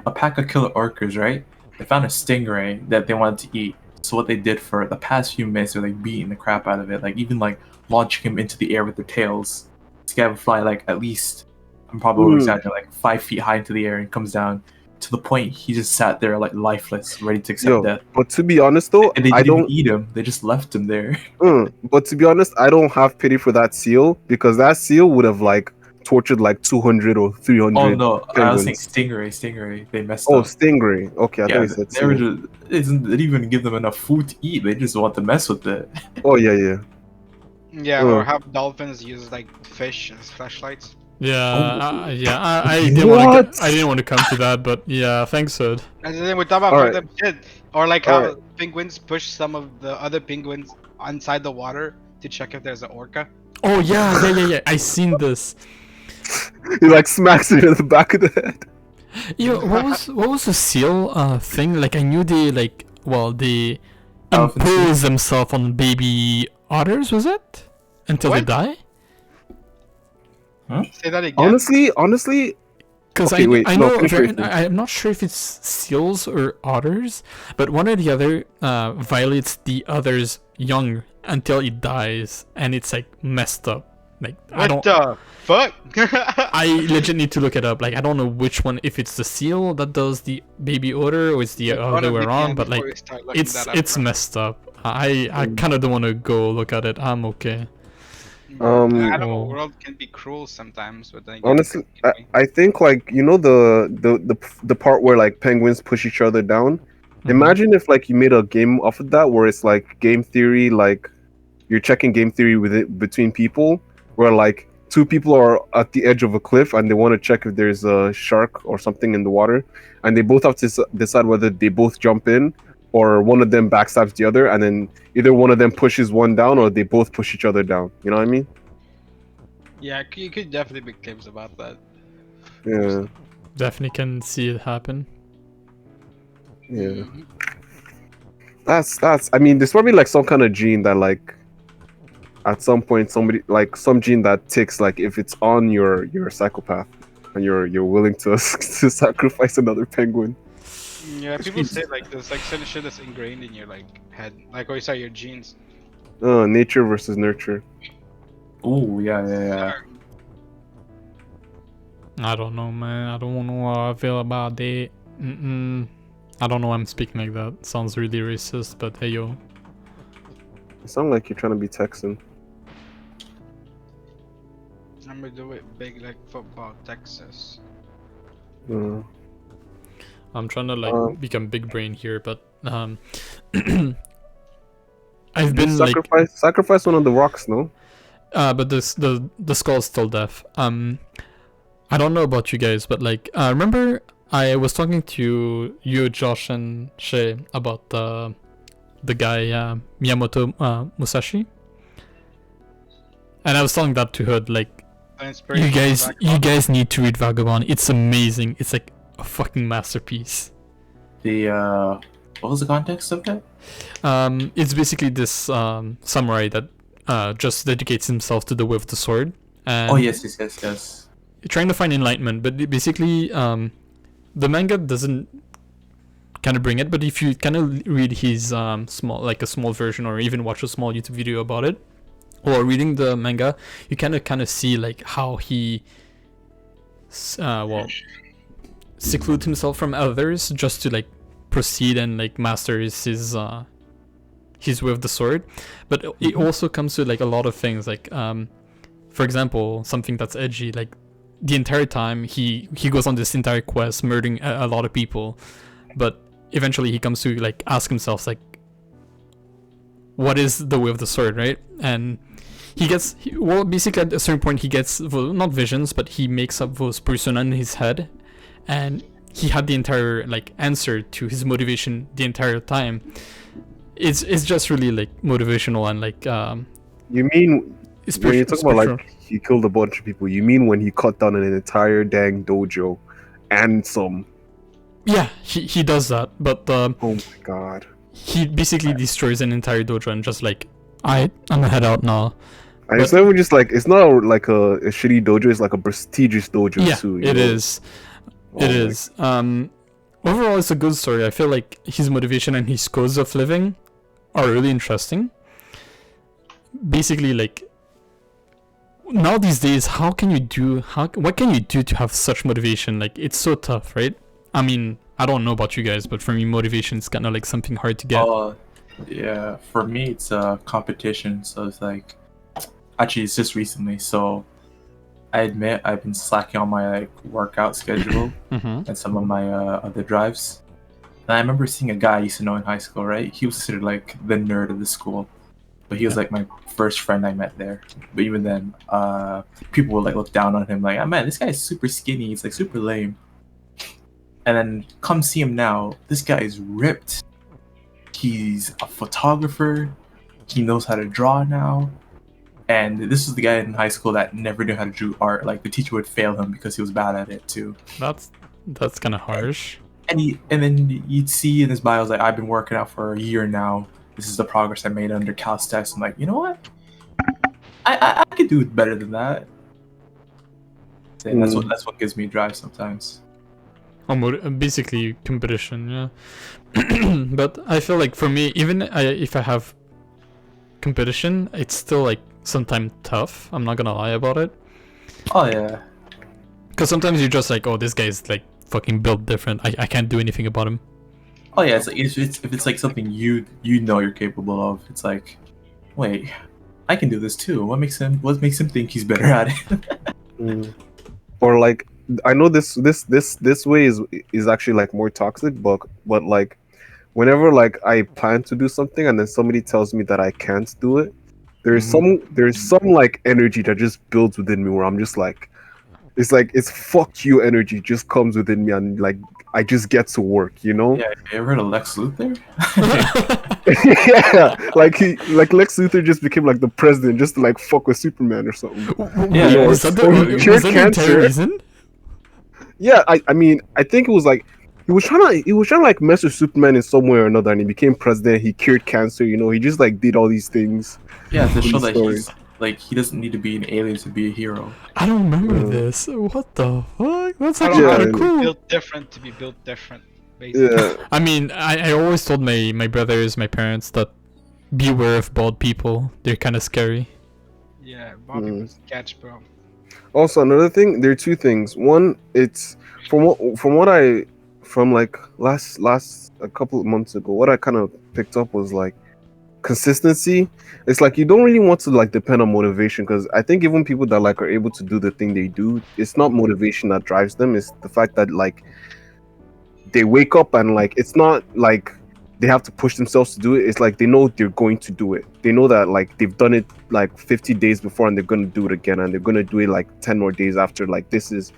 a pack of killer orcas, right? They found a stingray that they wanted to eat. So what they did for the past few minutes, they're like beating the crap out of it, like even like launching him into the air with their tails. This guy would fly like at least, I'm probably over exaggerating, like 5 feet high into the air and comes down to the point he just sat there like lifeless, ready to accept Yo, death. but to be honest though, And they I didn't even don't. eat him; they just left him there. But to be honest, I don't have pity for that seal because that seal would have like tortured like 200 or 300 Oh no, I was saying penguins. stingray. They messed Oh, up. stingray. Okay, I thought Yeah, you said they were seal. just they didn't even give them enough food to eat. They just want to mess with it. Oh yeah. Yeah, or have dolphins use like fish as flashlights. Yeah, Oh. yeah. I didn't want What? to. I didn't want to come to that, but yeah, thanks, Sid. And then we talk about Alright. fucked up shit. Or like Alright. how penguins push some of the other penguins inside the water to check if there's an orca. Oh yeah. I seen this. He like smacks it in the back of the head. Yo, what was the seal thing? Like I knew they they Alvyn seal? impose themselves on baby otters, was it? Until they What? die? Say that again. Honestly, Because Okay, wait, I no, know finish very, briefly. I'm not sure if it's seals or otters, but one or the other violates the other's young until it dies, and it's like messed up. Like I What don't. the fuck? I legit need to look it up. Like I don't know which one, if it's the seal that does the baby odor or it's the other way around. But like it's messed up. I kind of don't want to go look at it. I'm okay. I don't know. Oh. World can be cruel sometimes, but then honestly, I think like you know the part where like penguins push each other down. Mhm. Imagine if like you made a game off of that where it's like game theory, like you're checking game theory with it between people, where like two people are at the edge of a cliff and they want to check if there's a shark or something in the water, and they both have to decide whether they both jump in or one of them backstabs the other, and then either one of them pushes one down or they both push each other down. You know what I mean? Yeah, you could definitely make claims about that. Yeah. Definitely can see it happen. Yeah. That's I mean there's probably like some kind of gene that like at some point somebody like some gene that ticks like if it's on you're a psychopath and you're willing to to sacrifice another penguin. Yeah, people say like there's like certain shit that's ingrained in your like head, like or sorry, your genes. Nature versus nurture. Oh yeah. I don't know, man. I don't know how I feel about it. I don't know why I'm speaking like that. Sounds really racist, but hey yo. It sounds like you're trying to be Texan. I'm gonna do it big like football, Texas. I'm trying to like become big brain here, but I've been sacrifice one of the rocks, no? but the skull's still deaf. I don't know about you guys, but like remember I was talking to you, Josh, and Shay about the guy Miyamoto Musashi, and I was telling that to Hood like you guys need to read Vagabond. It's amazing. It's like a fucking masterpiece. The what was the context of that? It's basically this samurai that just dedicates himself to the way of the sword. And Oh yes. trying to find enlightenment, but basically the manga doesn't kind of bring it, but if you kind of read his a small version or even watch a small YouTube video about it, or reading the manga, you kind of see like how he seclude himself from others just to like proceed and like master his way of the sword. But it also comes to like a lot of things like for example, something that's edgy, like the entire time he goes on this entire quest murdering a lot of people, but eventually he comes to like ask himself like what is the way of the sword, right? And basically at a certain point he gets not visions, but he makes up those persona in his head, and he had the entire like answer to his motivation the entire time. it's just really like motivational and like You mean when you talk about spiritual. like he killed a bunch of people? You mean when he cut down an entire dang dojo and some? Yeah, he does that, but Oh my god! he basically destroys an entire dojo and just like I'm gonna head out now. And it's But- not even just like it's not like a shitty dojo. It's like a prestigious dojo Yeah, too. it is. Oh It my- is. Overall, it's a good story. I feel like his motivation and his cause of living are really interesting. Basically, like now these days, what can you do to have such motivation? Like it's so tough, right? I mean, I don't know about you guys, but for me, motivation is kind of like something hard to get. Yeah, for me it's a competition, so it's like actually it's just recently, so I admit I've been slacking on my like workout schedule Mm-hmm. and some of my other drives. And I remember seeing a guy I used to know in high school, right? He was considered like the nerd of the school, but he was like my first friend I met there. But even then, people would like look down on him, like, "Oh man, this guy is super skinny. He's like super lame." And then come see him now. This guy is ripped. He's a photographer. He knows how to draw now. And this is the guy in high school that never knew how to do art. Like the teacher would fail him because he was bad at it too. That's kind of harsh. And then you'd see in his bio like, I've been working out for a year now. This is the progress I made under calisthenics. I'm like, you know what? I could do better than that. And that's what gives me drive sometimes. Basically competition, yeah. But I feel like for me, even if I have competition, it's still like sometimes tough. I'm not gonna lie about it. Oh yeah. Because sometimes you're just like, oh, this guy's like fucking built different. I can't do anything about him. Oh yeah. It's like if it's like something you know you're capable of, it's like, wait, I can do this too. What makes him think he's better at it? Or like I know this way is actually like more toxic, but like whenever like I plan to do something and then somebody tells me that I can't do it, there's some like energy that just builds within me where I'm just like it's fuck you energy just comes within me and like I just get to work, you know? Yeah. You ever heard of Lex Luthor? Yeah, like Lex Luthor just became like the president just to like fuck with Superman or something. Yeah, You know, was that or the, he was cured that the entire cancer. reason? Yeah, I mean I think it was like he was trying to like mess with Superman in some way or another, and he became president. He cured cancer. You know, he just like did all these things. Yeah, to in show the that story. he's like he doesn't need to be an alien to be a hero. I don't remember Yeah. this. What the fuck? That's I actually don't Yeah, kind have of to cool. be built different to be built different. Basically. Yeah, I mean, I always told my brothers, my parents that beware of bald people. They're kind of scary. Yeah, Bobby Mm. was sketch, bro. also another thing, there are two things. One, it's from like last a couple of months ago, what I kind of picked up was like consistency. It's like you don't really want to like depend on motivation, because I think even people that like are able to do the thing they do, it's not motivation that drives them, it's the fact that like they wake up and like it's not like they have to push themselves to do it. It's like they know they're going to do it. They know that like they've done it like 50 days before and they're going to do it again, and they're going to do it like 10 more days after. Like this is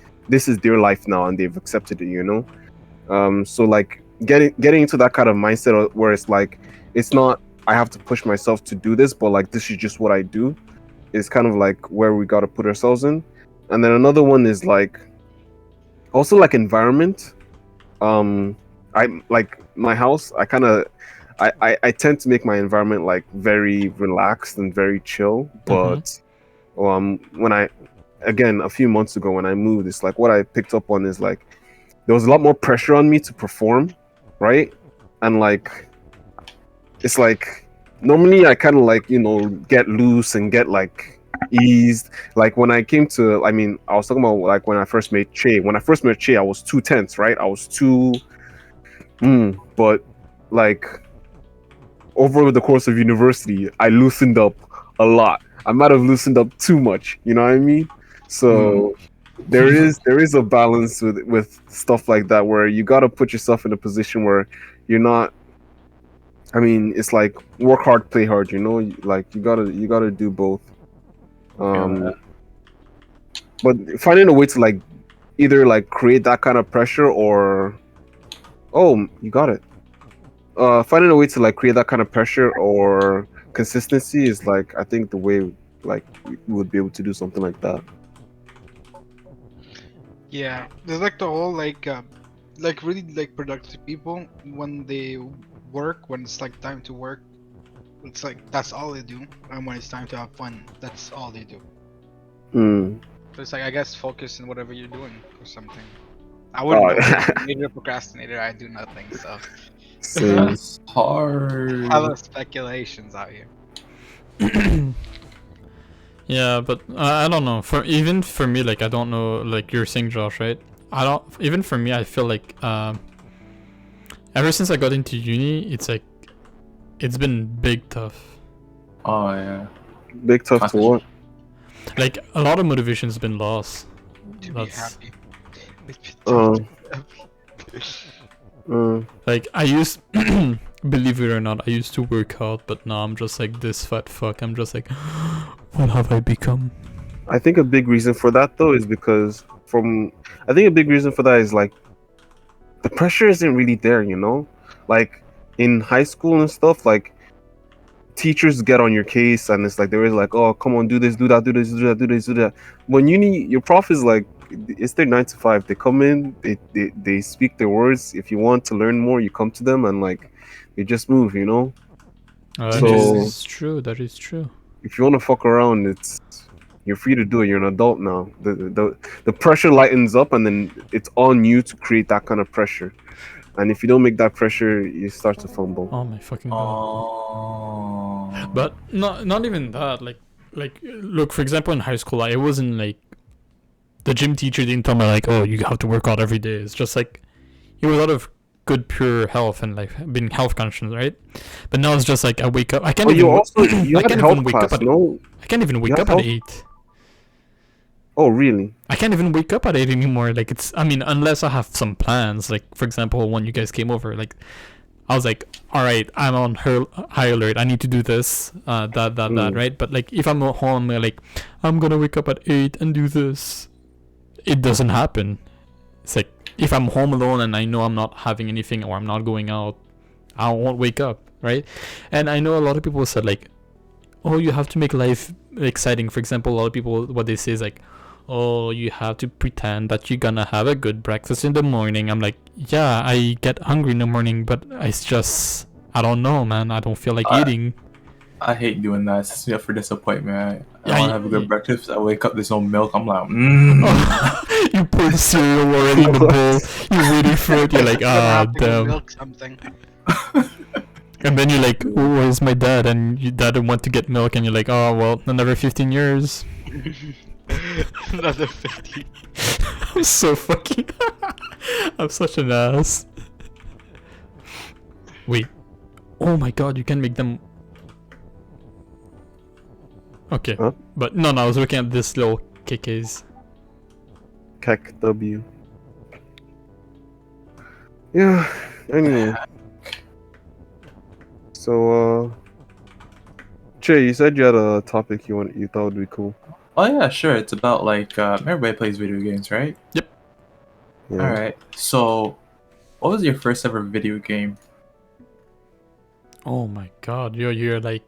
their life now and they've accepted it, you know. So like getting into that kind of mindset where it's like it's not I have to push myself to do this, but like this is just what I do, is kind of like where we got to put ourselves in. And then another one is like also like environment. I like my house, I tend to make my environment like very relaxed and very chill, but when I again a few months ago when I moved, it's like what I picked up on is like there was a lot more pressure on me to perform, right? And like it's like normally I kind of like, you know, get loose and get like eased. Like when I came to, I mean, I was talking about like when I first met Che. When I first met Che, I was too tense, right? I was too, but like over the course of university, I loosened up a lot. I might have loosened up too much, you know what I mean? So there is a balance with stuff like that where you got to put yourself in a position where you're not. I mean, it's like work hard, play hard. You know, like you gotta do both. But finding a way to like either like create that kind of pressure or, oh, you got it. finding a way to like create that kind of pressure or consistency is like I think the way like we would be able to do something like that. Yeah, there's like the whole like really like productive people when they work, when it's like time to work, it's like that's all they do, and when it's time to have fun, that's all they do. Mm. So it's like I guess focus on whatever you're doing or something. I wouldn't Oh, know. I'm a major procrastinator. I do nothing, so same. That's hard. hella speculations out here. Yeah, but I don't know. Even for me, like I don't know. Like you're saying, Josh, right? I don't. Even for me, I feel like ever since I got into uni, it's like it's been big tough. Oh yeah. Big tough to what? Like a lot of motivation's been lost. To be That's happy. It's been Uh, tough to be happy. like I used. Believe it or not, I used to work out, but now I'm just like this fat fuck. I'm just like, what have I become? I think a big reason for that though is because I think a big reason for that is like the pressure isn't really there, you know? Like in high school and stuff, like teachers get on your case and it's like they're like, oh come on, do this, do that, do this, do that, do this, do that. When uni your prof is like it's their 9 to 5. They come in, they speak their words. If you want to learn more, you come to them and like they just move, you know? That So is true. That is true. if you want to fuck around, you're free to do it. You're an adult now. The pressure lightens up, and then it's on you to create that kind of pressure. And if you don't make that pressure, you start to fumble. Oh my fucking god. Oh. But not even that. Like look, for example, in high school, I wasn't like the gym teacher didn't tell me like, oh, you have to work out every day. It's just like it was out of good pure health and like being health conscious, right? But now it's just like I wake up. I can't Oh, even. you also you I had can't health even wake class, up at. no? I can't even wake had up at health- 8. Oh, really? I can't even wake up at 8 anymore. Like it's. I mean, unless I have some plans. Like for example, when you guys came over, like I was like, all right, I'm on high alert. I need to do this, that, Mm. right? But like, if I'm at home, like, I'm gonna wake up at 8 and do this. It doesn't happen. It's like if I'm home alone and I know I'm not having anything or I'm not going out, I won't wake up, right? And I know a lot of people said like, oh, you have to make life exciting. For example, a lot of people what they say is like, oh, you have to pretend that you're gonna have a good breakfast in the morning. I'm like, yeah, I get hungry in the morning, but it's just I don't know, man. I don't feel like eating. I hate doing that. It sets me up for disappointment. I Yeah, want to have a good breakfast. I wake up, there's no milk. I'm like, You put cereal already in the bowl. You're waiting for it. You're like, Gonna ah, have to go damn. milk something. And then you're like, oh, where's my dad? And your dad went to get milk, and you're like, oh, well, another 15 years. Another 50. I'm so fucking. I'm such an ass. Wait. Oh my god, you can make them. Okay. Huh? But no, I was looking at this little KKs. Kek W. Yeah. Anyway. So, Che, you said you had a topic you thought would be cool. oh yeah, sure. It's about like everybody plays video games, right? Yeah. All right. So, what was your first ever video game? Oh my god, you're like,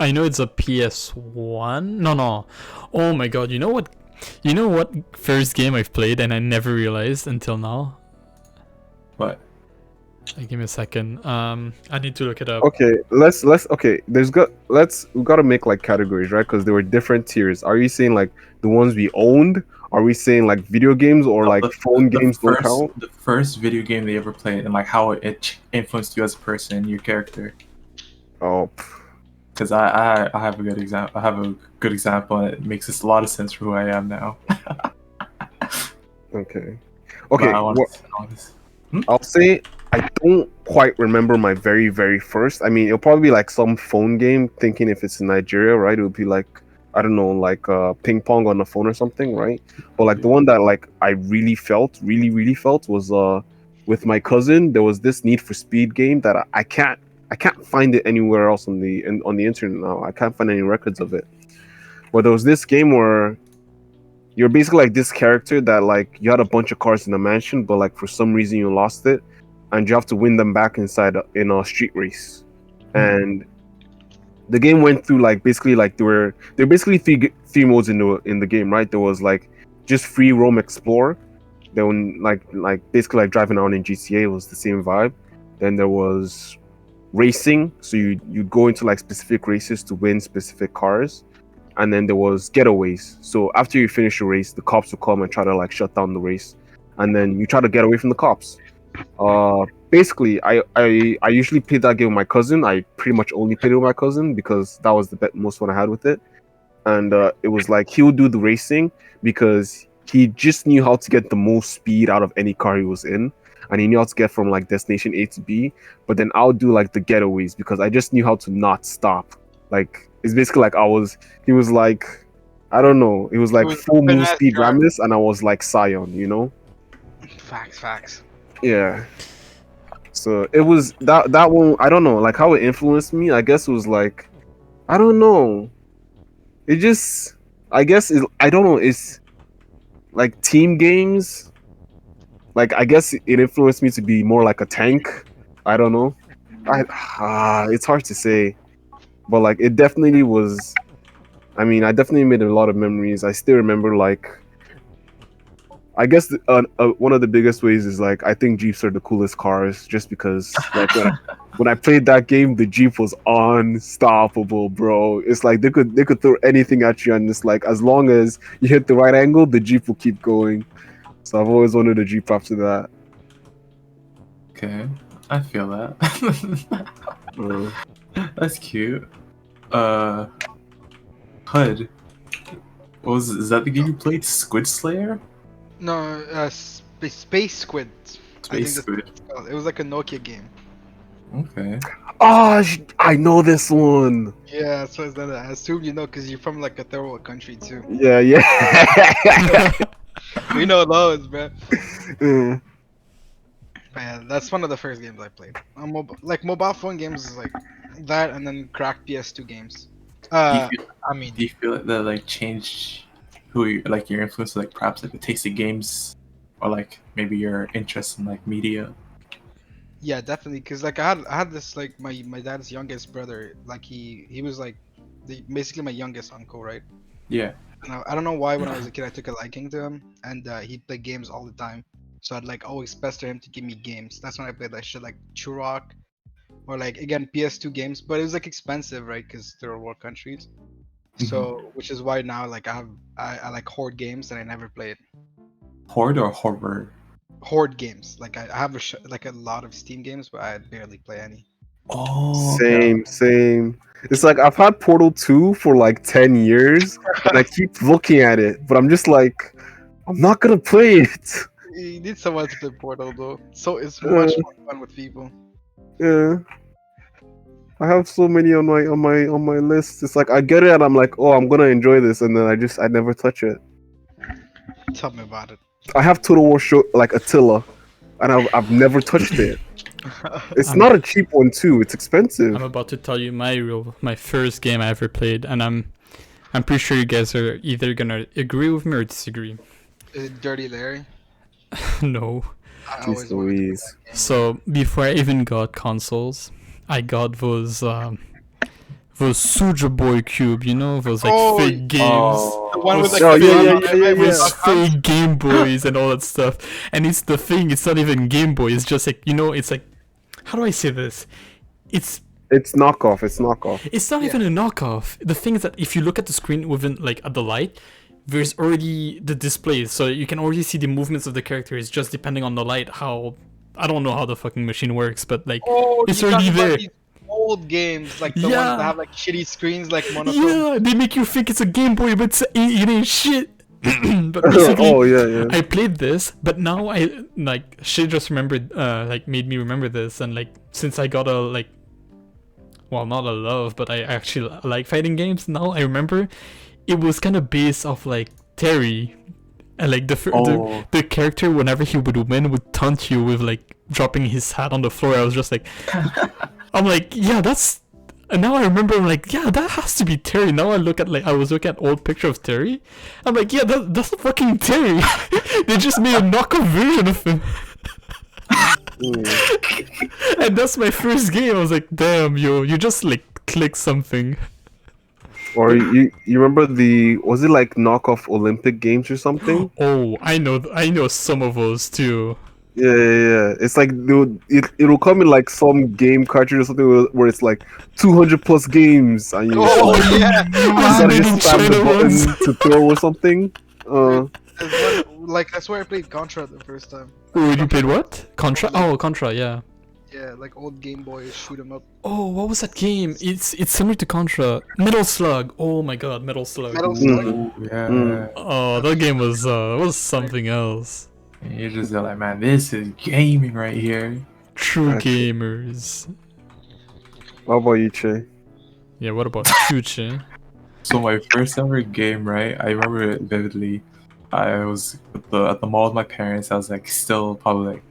I know it's a PS1. No. Oh my god, you know what? You know what first game I've played and I never realized until now. What? Give me a second. I need to look it up. Okay, let's okay. We gotta make like categories, right? Because there were different tiers. Are you saying like the ones we owned? Are we saying like video games or like phone games don't count? The first video game they ever played and like how it influenced you as a person, your character. Oh, Because I have a good example. I have a good example, and it makes a lot of sense for who I am now. okay. But Okay, I want to know this. I'll say I don't quite remember my very, very first. I mean, it'll probably be like some phone game, thinking if it's in Nigeria, right? It would be like, I don't know, like ping pong on the phone or something, right? But like the one that like I really felt was with my cousin. There was this Need for Speed game that I can't find it anywhere else on the internet now. I can't find any records of it. But there was this game where you're basically like this character that like you had a bunch of cars in a mansion, but like for some reason you lost it, and you have to win them back inside in a street race. And the game went through like basically like there were basically three modes in the game, right? There was like just free roam explore. Then like basically like driving around in GTA was the same vibe. Then there was racing, so you go into like specific races to win specific cars. And then there was getaways. So after you finish the race, the cops will come and try to like shut down the race, and then you try to get away from the cops. Basically, I usually played that game with my cousin. I pretty much only played it with my cousin because that was the most fun I had with it. And it was like he would do the racing because he just knew how to get the most speed out of any car he was in, and he knew how to get from like destination A to B. But then I'll do like the getaways because I just knew how to not stop. Like it's basically like he was like, I don't know, it was like was full move finesse speed driver. Rammus, and I was like Scion, you know? Facts. Yeah. So it was that one. I don't know, like how it influenced me. I guess it was like, I don't know. It just, I guess I don't know. It's like team games. Like I guess it influenced me to be more like a tank. I don't know. It's hard to say, but like it definitely was. I mean, I definitely made a lot of memories. I still remember like. I guess one of the biggest ways is like I think Jeeps are the coolest cars, just because like when I played that game, the Jeep was unstoppable, bro. It's like they could throw anything at you, and it's like as long as you hit the right angle, the Jeep will keep going. So I've always wanted a Jeep after that. Okay, I feel that. That's cute. HUD. Is that the game you played? Squid Slayer? No, Space Squid. I think Space that's Squid. what it's called. It was like a Nokia game. Okay. Oh, I know this one. Yeah, so it's that. I assume you know because you're from like a third world country too. Yeah. We know those, bro. Yeah. But yeah, that's one of the first games I played. Like mobile phone games is like that, and then cracked PS2 games. Do mean, you feel like that like changed like your influence, like perhaps like the taste of games, or like maybe your interest in like media? yeah, definitely. Cause like I had this like my dad's youngest brother. Like he was like basically my youngest uncle, right? Yeah. And I don't know why when I was a kid I took a liking to him, and he'd play games all the time. So I'd like always pester him to give me games. That's when I played that shit like Turok, or like again PS2 games. But it was like expensive, right? Cause they're war countries. So which is why now like I like hoard games that I never played. Horde or horror? Hoard games. Like I have like a lot of Steam games, but I barely play any. Oh, Same. It's like I've had Portal 2 for like 10 years, and I keep looking at it, but I'm just like, I'm not gonna play it. You need someone to play Portal though. So it's much more fun with people. Yeah. I have so many on my list. It's like I get it and I'm like, oh, I'm gonna enjoy this, and then I never touch it. Tell me about it. I have Total War show like Attila, and I've never touched it. It's I'm- not a cheap one too. It's expensive. I'm about to tell you my first game I ever played, and I'm pretty sure you guys are either gonna agree with me or disagree. Is it Dirty Larry? No. I Jeez always wanted to play Louise. that game. So before I even got consoles, I got those Suja Boy Cube, you know, those like Oh, fake games. The one with like Oh, the yeah. Those fake Game Boys and all that stuff. And it's the thing, it's not even Game Boy, it's just like, you know, it's like, how do I say this? It's knockoff. It's knockoff. It's not even a knockoff. The thing is that if you look at the screen within like at the light, there's already the display, so you can already see the movements of the characters just depending on the light. How I don't know how the fucking machine works, but like it's you're already talking about there. these old games, like the ones Yeah. that have like shitty screens, like monochrome. Yeah, they make you think it's a Game Boy, but it ain't shit. But basically, Oh yeah. I played this, but now I like shit just remembered, like made me remember this, and like since I got a like, well, not a love, but I actually like fighting games. Now I remember, it was kind of based off like Terry, and like the character whenever he would win would taunt you with like dropping his hat on the floor. I was just like, I'm like, yeah, that's. And now I remember, I'm like, yeah, that has to be Terry. Now I look at I was looking at old picture of Terry. I'm like, yeah, that's fucking Terry. They just made a knockoff version of him. And that's my first game. I was like, damn, yo, you just like click something. Or you remember was it like knockoff Olympic games or something? Oh, I know some of those too. Yeah. It's like it'll come in like some game cartridge or something where it's like 200 plus games, and you just Oh like yeah. you gotta Made in just spam the China ones. button to throw or something. Like that's where I played Contra the first time. Oh, you played what? Contra? Oh, Contra, yeah. Yeah, like old Game Boy shoot 'em up. Oh, what was that game? It's similar to Contra. Metal Slug. Oh my god, Metal Slug. Metal Slug. Ooh, yeah. Oh, that game was something else. And you're just like, man, this is gaming right here. True Actually. gamers. How about you, Che? Yeah, what about Chuchi? So my first ever game, right? I remember it vividly. I was at the mall with my parents. I was like still probably like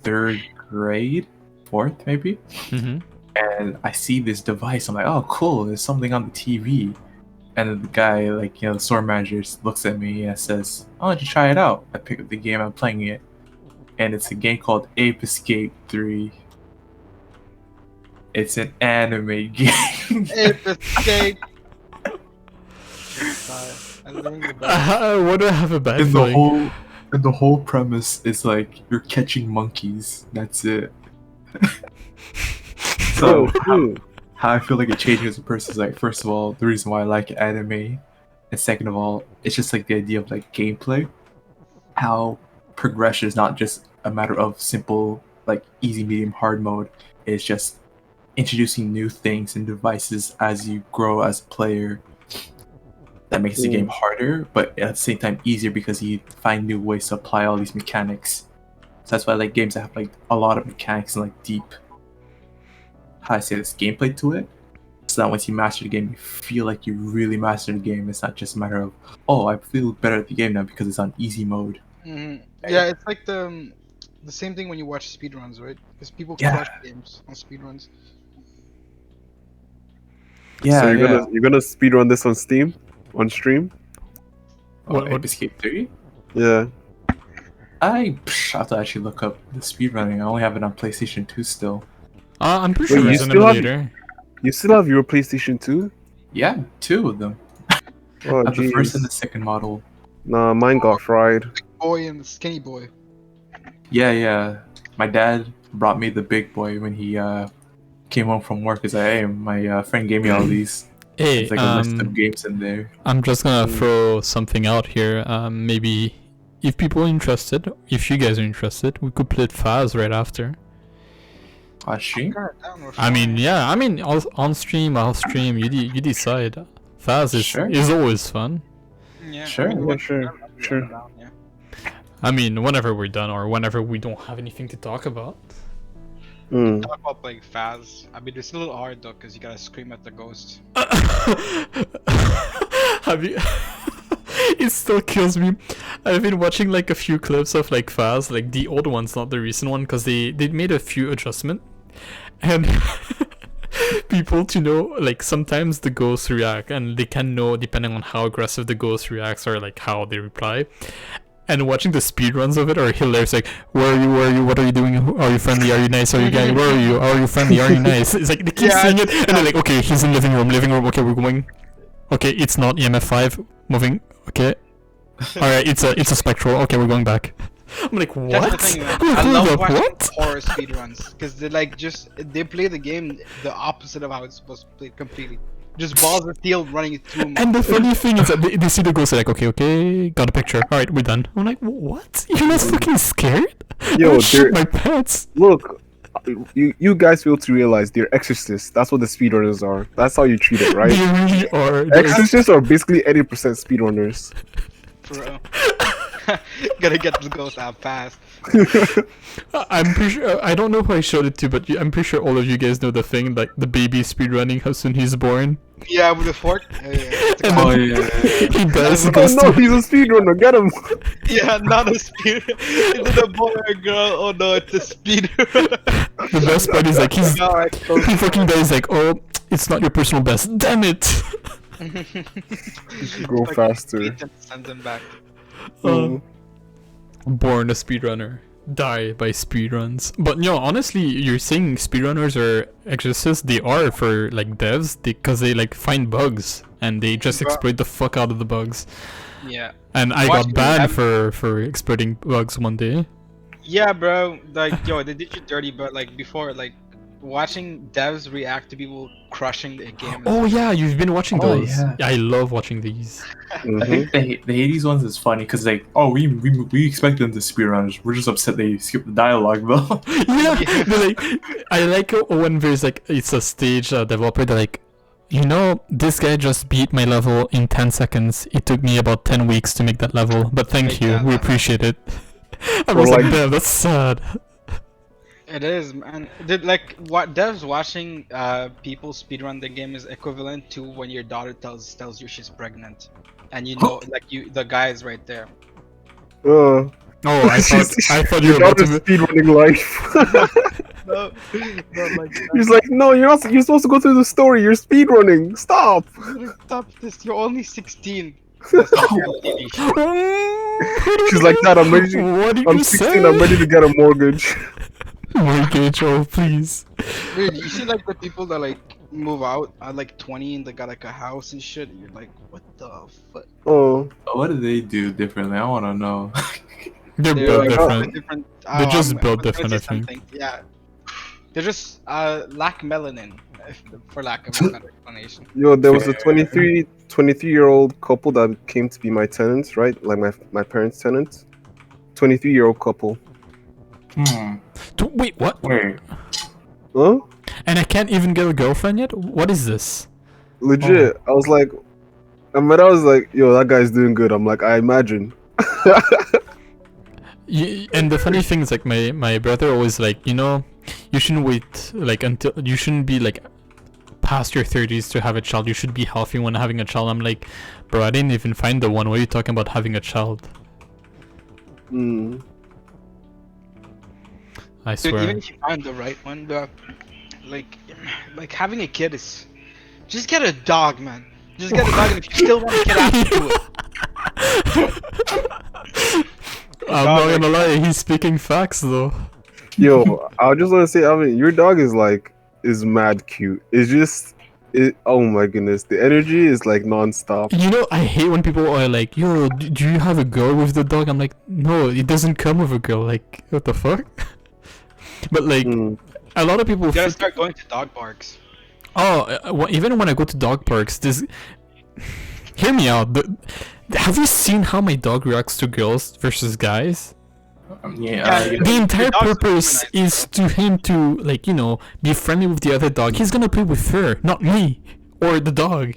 3rd grade, 4th maybe. Mm-hmm. And I see this device. I'm like, oh, cool. There's something on the TV. And then the guy, like, the store manager looks at me and says, "Why don't you try it out?" I pick up the game. I'm playing it, and it's a game called Ape Escape 3. It's an anime game. Ape Escape. I remember that. What do I have a bad and feeling? the whole premise is like you're catching monkeys. That's it. So how I feel like it changed me as a person is like, first of all, the reason why I like anime, and second of all, it's just like the idea of like gameplay, how progression is not just a matter of simple like easy, medium, hard mode. It's just introducing new things and devices as you grow as a player. That makes the game harder, but at the same time easier because you find new ways to apply all these mechanics. So that's why I like games that have like a lot of mechanics and like deep, how I say this, gameplay to it. So that once you master the game, you feel like you really mastered the game. It's not just a matter of, oh, I feel better at the game now because it's on easy mode. Mm-hmm. Yeah, it's like the same thing when you watch speedruns, right? Because people Yeah. crush games on speedruns. Yeah, So you're gonna speedrun this on Steam, on stream? What- Ape Escape 3? Yeah. I have to actually look up the speedrunning. I only have it on PlayStation 2 still. I'm pretty Wait, sure you it's an still have- emulator. You still have your PlayStation 2? Yeah, 2 of them. Oh, I have the first and jeez. the second model. Nah, mine got fried. Boy and the skinny boy. Yeah. My dad brought me the big boy when he came home from work. He's like, hey, my friend gave me all these. Hey, There's like a list of games in there. I'm just gonna throw something out here. Maybe if people are interested, if you guys are interested, we could play Phas right after. On stream? I mean, yeah, on stream, off stream, you decide. Phas Sure. is always fun. Yeah, Sure. Yeah, sure. Yeah. I mean, whenever we're done or whenever we don't have anything to talk about. Talk about playing Phas. I mean, it's a little hard though, because you gotta scream at the ghost. Have you? It still kills me. I've been watching like a few clips of like Phas, like the old ones, not the recent one, because they made a few adjustments, and people to know like sometimes the ghosts react, and they can know depending on how aggressive the ghost reacts or like how they reply. And watching the speedruns of it are hilarious. Like, where are you? Where are you? What are you doing? Are you friendly? Are you nice? Are you gay? Where are you? Are you friendly? Are you nice? It's like they keep Yeah, saying it, and they're like, okay, he's in living room. Okay, we're going. Okay, it's not EMF 5 moving. Okay, all right, it's a spectral. Okay, we're going back. I'm like, what? That's the thing, man. I Hold love up, watching what? horror speedruns because they play the game the opposite of how it's supposed to play completely. Just balls of steel running through them. And the funny thing is that they see the ghost, they're like, okay, got a picture. All right, we're done. I'm like, what? You're not fucking scared? Yo, I shit they're- my pants. Look, you guys fail to realize they're exorcists. That's what the speedrunners are. That's how you treat it, They right? really are. They're- Exorcists are basically 80% speedrunners. For real. Gotta get the ghost out fast. I'm pretty sure, I don't know who I showed it to, but I'm pretty sure all of you guys know the thing, like the baby speedrunning, how soon he's born. Yeah, with the fork. Yeah, And Oh, then yeah. he dies, he Oh goes no, to... he's a speedrunner. Get him. yeah, not a speed. Is it a boy or a girl? Oh no, it's a speed. The best part is like, he fucking dies like, oh, it's not your personal best. Damn it! Go faster. Send them back. Born a speedrunner. die by speedruns. But honestly, you're saying speedrunners are exorcists. They are for like devs because they like find bugs and they just Bro. exploit the fuck out of the bugs. Yeah. And I Watching got banned them- for exploiting bugs one day. Yeah, bro. Like, yo, they did you dirty, but like before, like watching devs react to people crushing the game. Oh yeah, you've been watching Oh, those. yeah. I love watching these. I Mhm. think the Hades ones is funny because like, oh, we expect them to speedrunners. We're just upset they skip the dialogue though. Yeah, they're like, I like it when there's like it's a stage developer. They're like, this guy just beat my level in 10 seconds. It took me about 10 weeks to make that level, but thank Make you. that We level. appreciate it. I Or was like, like- damn, that's sad. It is, man. Did like what devs watching people speedrun the game is equivalent to when your daughter tells you she's pregnant, and like the guy is right there. Oh, I thought you Your were about daughter's to. speedrunning life. No, but like He's like, no, you're supposed to go through the story. You're speedrunning. Stop. stop this. You're only 16. That's the reality show. She's like, Dad, I'm ready to- What did I'm you 16. say? I'm ready to get a mortgage. Mortgage, oh please. Dude, you see like the people that like move out at like 20 and they got like a house and shit. And you're like, what the fuck? Oh, What do they do differently? I want to know. They're They're built like, different. oh, They're just I'm built gonna different, say I think. something. Yeah. They're just lack melanin, for lack of a better explanation. yo, there was a 23-year-old couple that came to be my tenants, right? Like my parents' tenants. 23-year-old couple. Wait, what? Wait. Huh? And I can't even get a girlfriend yet? What is this? Legit. I was like, and when I was like, yo, that guy's doing good. I'm like, I imagine. And the funny thing is, like, my brother always like, you shouldn't wait like until you shouldn't be like past your 30s to have a child. You should be healthy when having a child. I'm like, bro, I didn't even find the one. What are you talking about having a child? Mm. I Dude, swear. even if you find the right one, bro, like having a kid is just get a dog, man. Just get a dog, and if you still want a kid after, do it. I'm not gonna lie, he's speaking facts though. Yo, I just want to say, I mean, your dog is mad cute. It's just, oh my goodness, the energy is like non-stop. I hate when people are like, yo, do you have a girl with the dog? I'm like, no, it doesn't come with a girl. Like, what the fuck? But like, Mm. a lot of people. You gotta start going to dog parks. Even when I go to dog parks, hear me out. Have you seen how my dog reacts to girls versus guys? Yeah. The entire Your dog's purpose super nice, is to him to like be friendly with the other dog. He's gonna play with her, not me or the dog.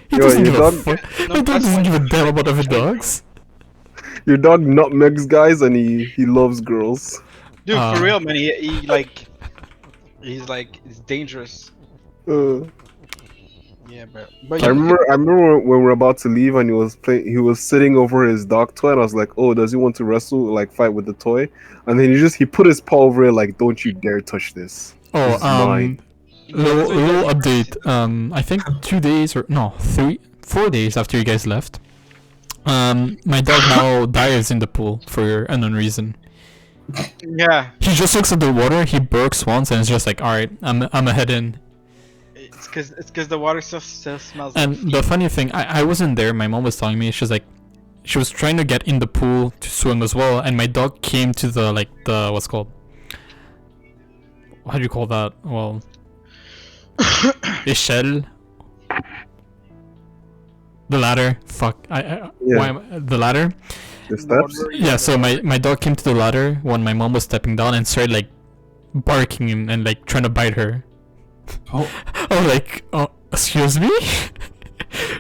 He Yo, doesn't your give a dog- fuck. No, My dog that's doesn't why- give a damn about other dogs. Your dog nutmegs guys, and he loves girls. Dude, Uh, for real, man. He's like, it's dangerous. Uh, Yeah, bro. But I you- remember when we were about to leave, and he was sitting over his dog toy, and I was like, oh, does he want to wrestle, like fight with the toy? And then he put his paw over it, like, don't you dare touch this. Oh, This is mine. little update. I think 2 days or no, 4 days after you guys left, my dog now dives in the pool for unknown reason. Yeah, He just looks at the water, he barks once, and it's just like, all right, I'm a head in. it's cause the water still smells. And like the funny thing, I wasn't there. My mom was telling me, she was trying to get in the pool to swim as well, and my dog came to the what's called. How do you call that? Well, échelle. The ladder. Fuck. Yeah. The ladder? The steps. Yeah. So my dog came to the ladder when my mom was stepping down and started like barking and like trying to bite her. Oh. I was like, oh, excuse me.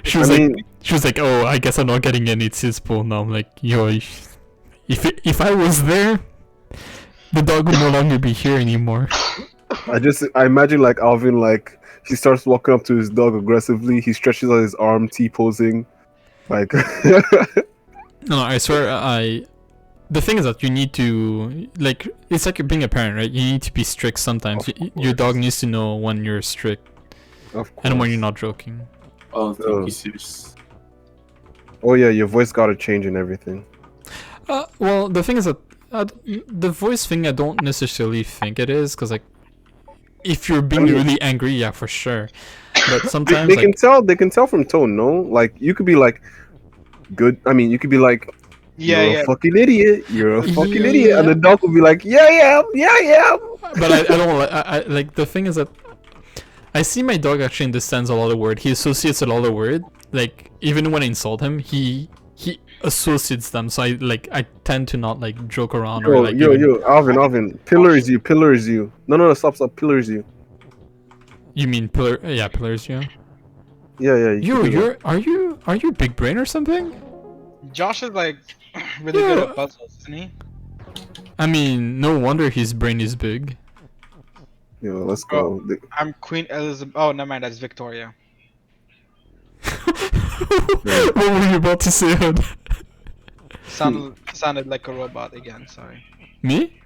She was like, oh, I guess I'm not getting in. It's his pool now. I'm like, yo, if I was there, the dog would no longer be here anymore. I imagine like Alvyn, like he starts walking up to his dog aggressively. He stretches out his arm, T-posing, like. No, I swear, the thing is that you need to, like, it's like being a parent, right? You need to be strict sometimes. Your dog needs to know when you're strict Of course. and when you're not joking. Oh, thank you, sis. Oh yeah, your voice gotta change and everything. Well, the thing is that the voice thing, I don't necessarily think it is, because like, if you're being really angry, yeah, for sure. But sometimes They like, can tell from tone, no? Like you could be like good. I mean, you could be like, Yeah, you're a yeah. fucking idiot. You're a fucking idiot, and Yeah. the dog will be like, yeah, yeah, yeah, yeah. but I don't like. I like the thing is that I see my dog actually understands a lot of word. He associates a lot of word. Like even when I insult him, he associates them. So I tend to not like joke around or like even. Yo, Alvin, pillars you, pillars you. No, stop, pillars you. You mean pillar? Yeah, pillars. Yeah. Yeah, you Yo, can do that. are you big brain or something? Josh is like really good Yeah. at puzzles, isn't he? I mean, no wonder his brain is big. Yo, let's Bro, go. I'm Queen Elizabeth. Oh, never mind. That's Victoria. What were you about to say? Hud? Sounded like a robot again. Sorry. Me?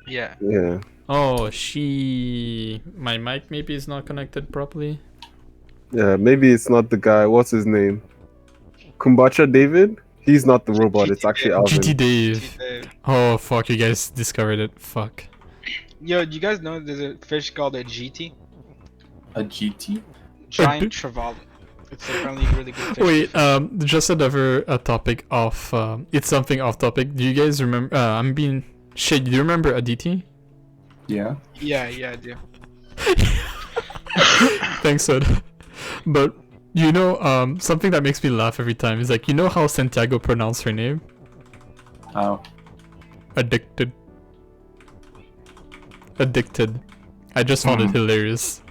Yeah. Yeah. Oh, she. My mic maybe is not connected properly. Yeah, maybe it's not the guy. What's his name? Kumbacha David? He's not the robot. It's actually Alvin. GT Dave. GT. Oh fuck, you guys discovered it. Fuck. Yo, do you guys know there's a fish called a GT? A GT? Giant trevally. It's apparently a really good fish. Wait, just another topic off. It's something off topic. Do you guys remember? I'm being shit. Do you remember Aditi? Yeah. Yeah, I do. Thanks, Ed. But you know, something that makes me laugh every time is like, you know how Santiago pronounced her name? How? Addicted. Addicted. I just found it hilarious.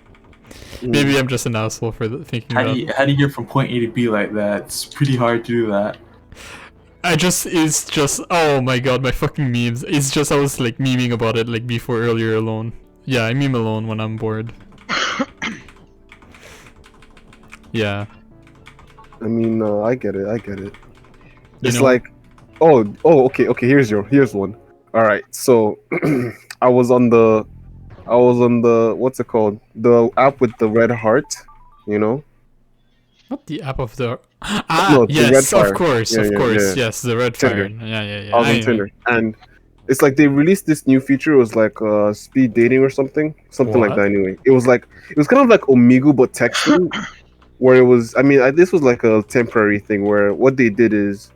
Maybe I'm just an asshole for thinking How that. do you get from point A to B like that? It's pretty hard to do that. It's just, oh my god, my fucking memes. It's just, I was like memeing about it like before earlier alone. Yeah, I meme alone when I'm bored. Yeah. I mean, I get it. You It's know? like, okay. Here's one. All right, so I was on the what's it called? The app with the red heart, you know? Not the app of the... No, the yes, red of fire. course, Yeah, of yeah, course, yeah. yes, the red Tinder. fire. Yeah. I was on Anyway. Tinder, and it's like they released this new feature. It was like speed dating or something like What? that. Anyway, it was kind of like Omegle but texting, where it was. I mean, this was like a temporary thing where what they did is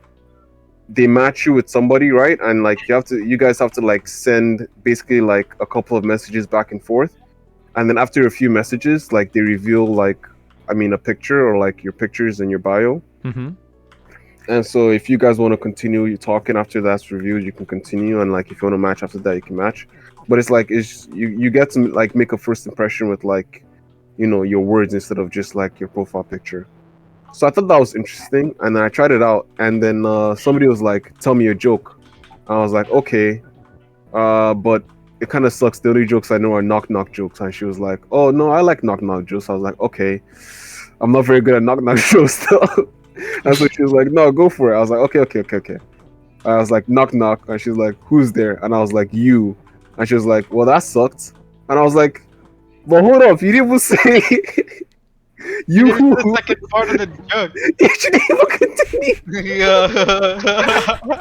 they match you with somebody, right? And like you guys have to like send basically like a couple of messages back and forth, and then after a few messages, like they reveal like, I mean, a picture or like your pictures in your bio. Mm-hmm. And so if you guys want to continue talking after that's reviewed, you can continue, and like if you want to match after that, you can match. But it's like you get to like make a first impression with like, you know, your words instead of just like your profile picture. So I thought that was interesting, and then I tried it out, and then somebody was like, "Tell me a joke." I was like, "Okay," but it kind of sucks. The only jokes I know are knock knock jokes, and she was like, "Oh no, I like knock knock jokes." I was like, "Okay, I'm not very good at knock knock jokes though." And so she was like, "No, go for it." I was like, "Okay." I was like, "Knock knock," and she was like, "Who's there?" And I was like, "You," and she was like, "Well, that sucked." And I was like, "But hold up, you didn't even say you." It's the second part of the joke. She didn't even continue. Yeah.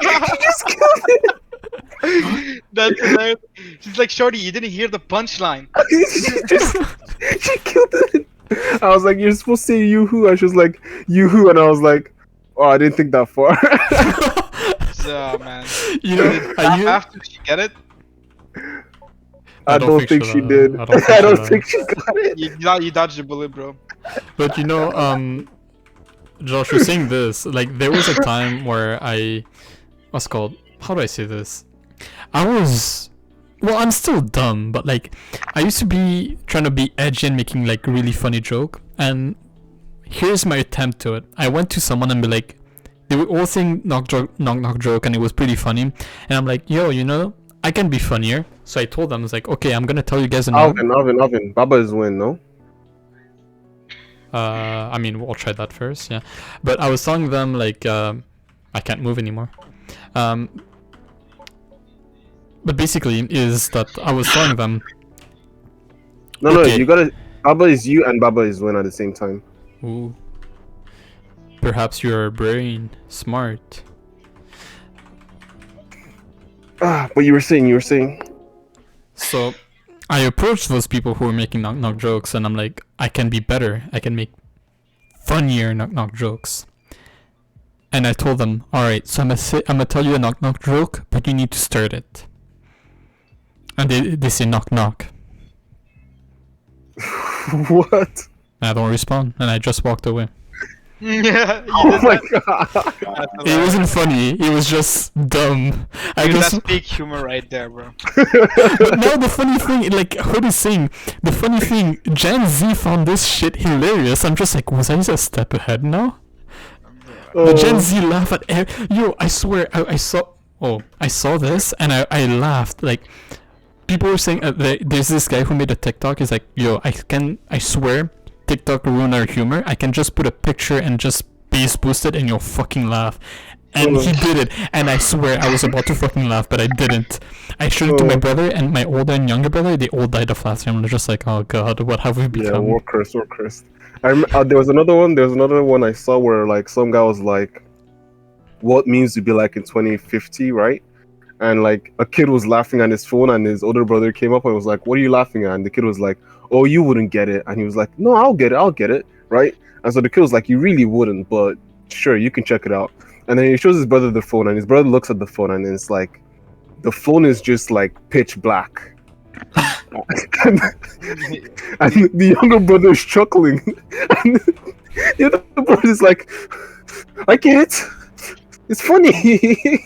She just killed it. That's hilarious. She's like, Shorty, you didn't hear the punchline. She killed it. I was like, "You're supposed to say you who," and she was like, "You who," and I was like, "Oh, I didn't think that far." So, man. You know, After she get it, I don't think she did. I don't I don't think she got it. you dodged a bullet, bro. But you know, Josh was saying this. Like, there was a time where what's it called? How do I say this? Well, I'm still dumb, but like, I used to be trying to be edgy and making like really funny joke. And here's my attempt to it. I went to someone and be like, they were all saying knock knock joke, and it was pretty funny. And I'm like, yo, you know, I can be funnier. So I told them, I was like, okay, I'm gonna tell you guys a knock. Alvin. Baba is win, no? I mean, we'll try that first, yeah. But I was telling them like, I can't move anymore. But basically, is that I was telling them. No, Okay. you gotta. Baba is you and Baba is win at the same time. Ooh. Perhaps your brain smart. But you were saying. So I approached those people who were making knock knock jokes, and I'm like, I can be better. I can make funnier knock knock jokes. And I told them, all right, so I'm gonna tell you a knock knock joke, but you need to start it. And they say knock knock. What? I don't respond, and I just walked away. Yeah, you Oh did my that. god. That's It wasn't funny. It was just dumb. I Dude, just. that's peak humor right there, bro. But now the funny thing, like Hoodie's saying, the funny thing, Gen Z found this shit hilarious. I'm just like, was I a step ahead now? The Gen Z laugh at yo. I swear, I saw. Oh, I saw this and I laughed. Like, people were saying there's this guy who made a TikTok. He's like, yo, I swear, TikTok ruined our humor. I can just put a picture and just bass boost it and you'll fucking laugh. And he did it, and I swear I was about to fucking laugh, but I didn't. I showed it to my brother, and my older and younger brother, they all died of laughter. I'm just like, oh god, what have we become? Yeah, war cursed. There was another one I saw where like some guy was like, what memes would be like in 2050, right? And like a kid was laughing on his phone, and his older brother came up and was like, what are you laughing at? And the kid was like, oh, you wouldn't get it. And he was like, no, I'll get it, right? And so the kid was like, you really wouldn't, but sure, you can check it out. And then he shows his brother the phone, and his brother looks at the phone, and it's like, the phone is just like pitch black. and the younger brother is chuckling. And the other brother is like, I get it. It's funny.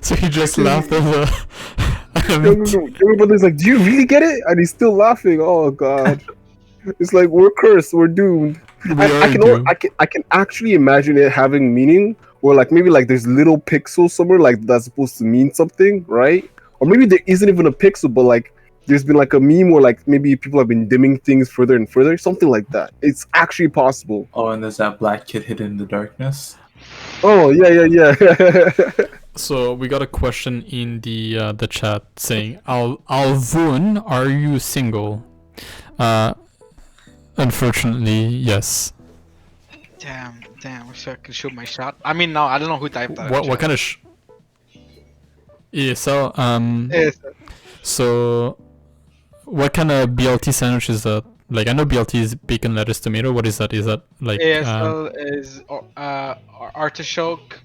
So he just laughed at the. Younger brother's like, do you really get it? And he's still laughing. Oh god. It's like, we're cursed, we're doomed. I can actually imagine it having meaning, or like maybe like there's little pixels somewhere like that's supposed to mean something, right? Or maybe there isn't even a pixel, but like there's been like a meme where like maybe people have been dimming things further and further, something like that. It's actually possible. Oh, and there's that black kid hidden in the darkness. Oh yeah. So we got a question in the chat saying, Alvyn, are you single? Unfortunately, yes. Damn. Wish I could shoot my shot. I mean, no, I don't know who typed that. What kind of ESL? Yes. So what kind of BLT sandwich is that? Like, I know BLT is bacon, lettuce, tomato. What is that? Is that like ASL is artichoke,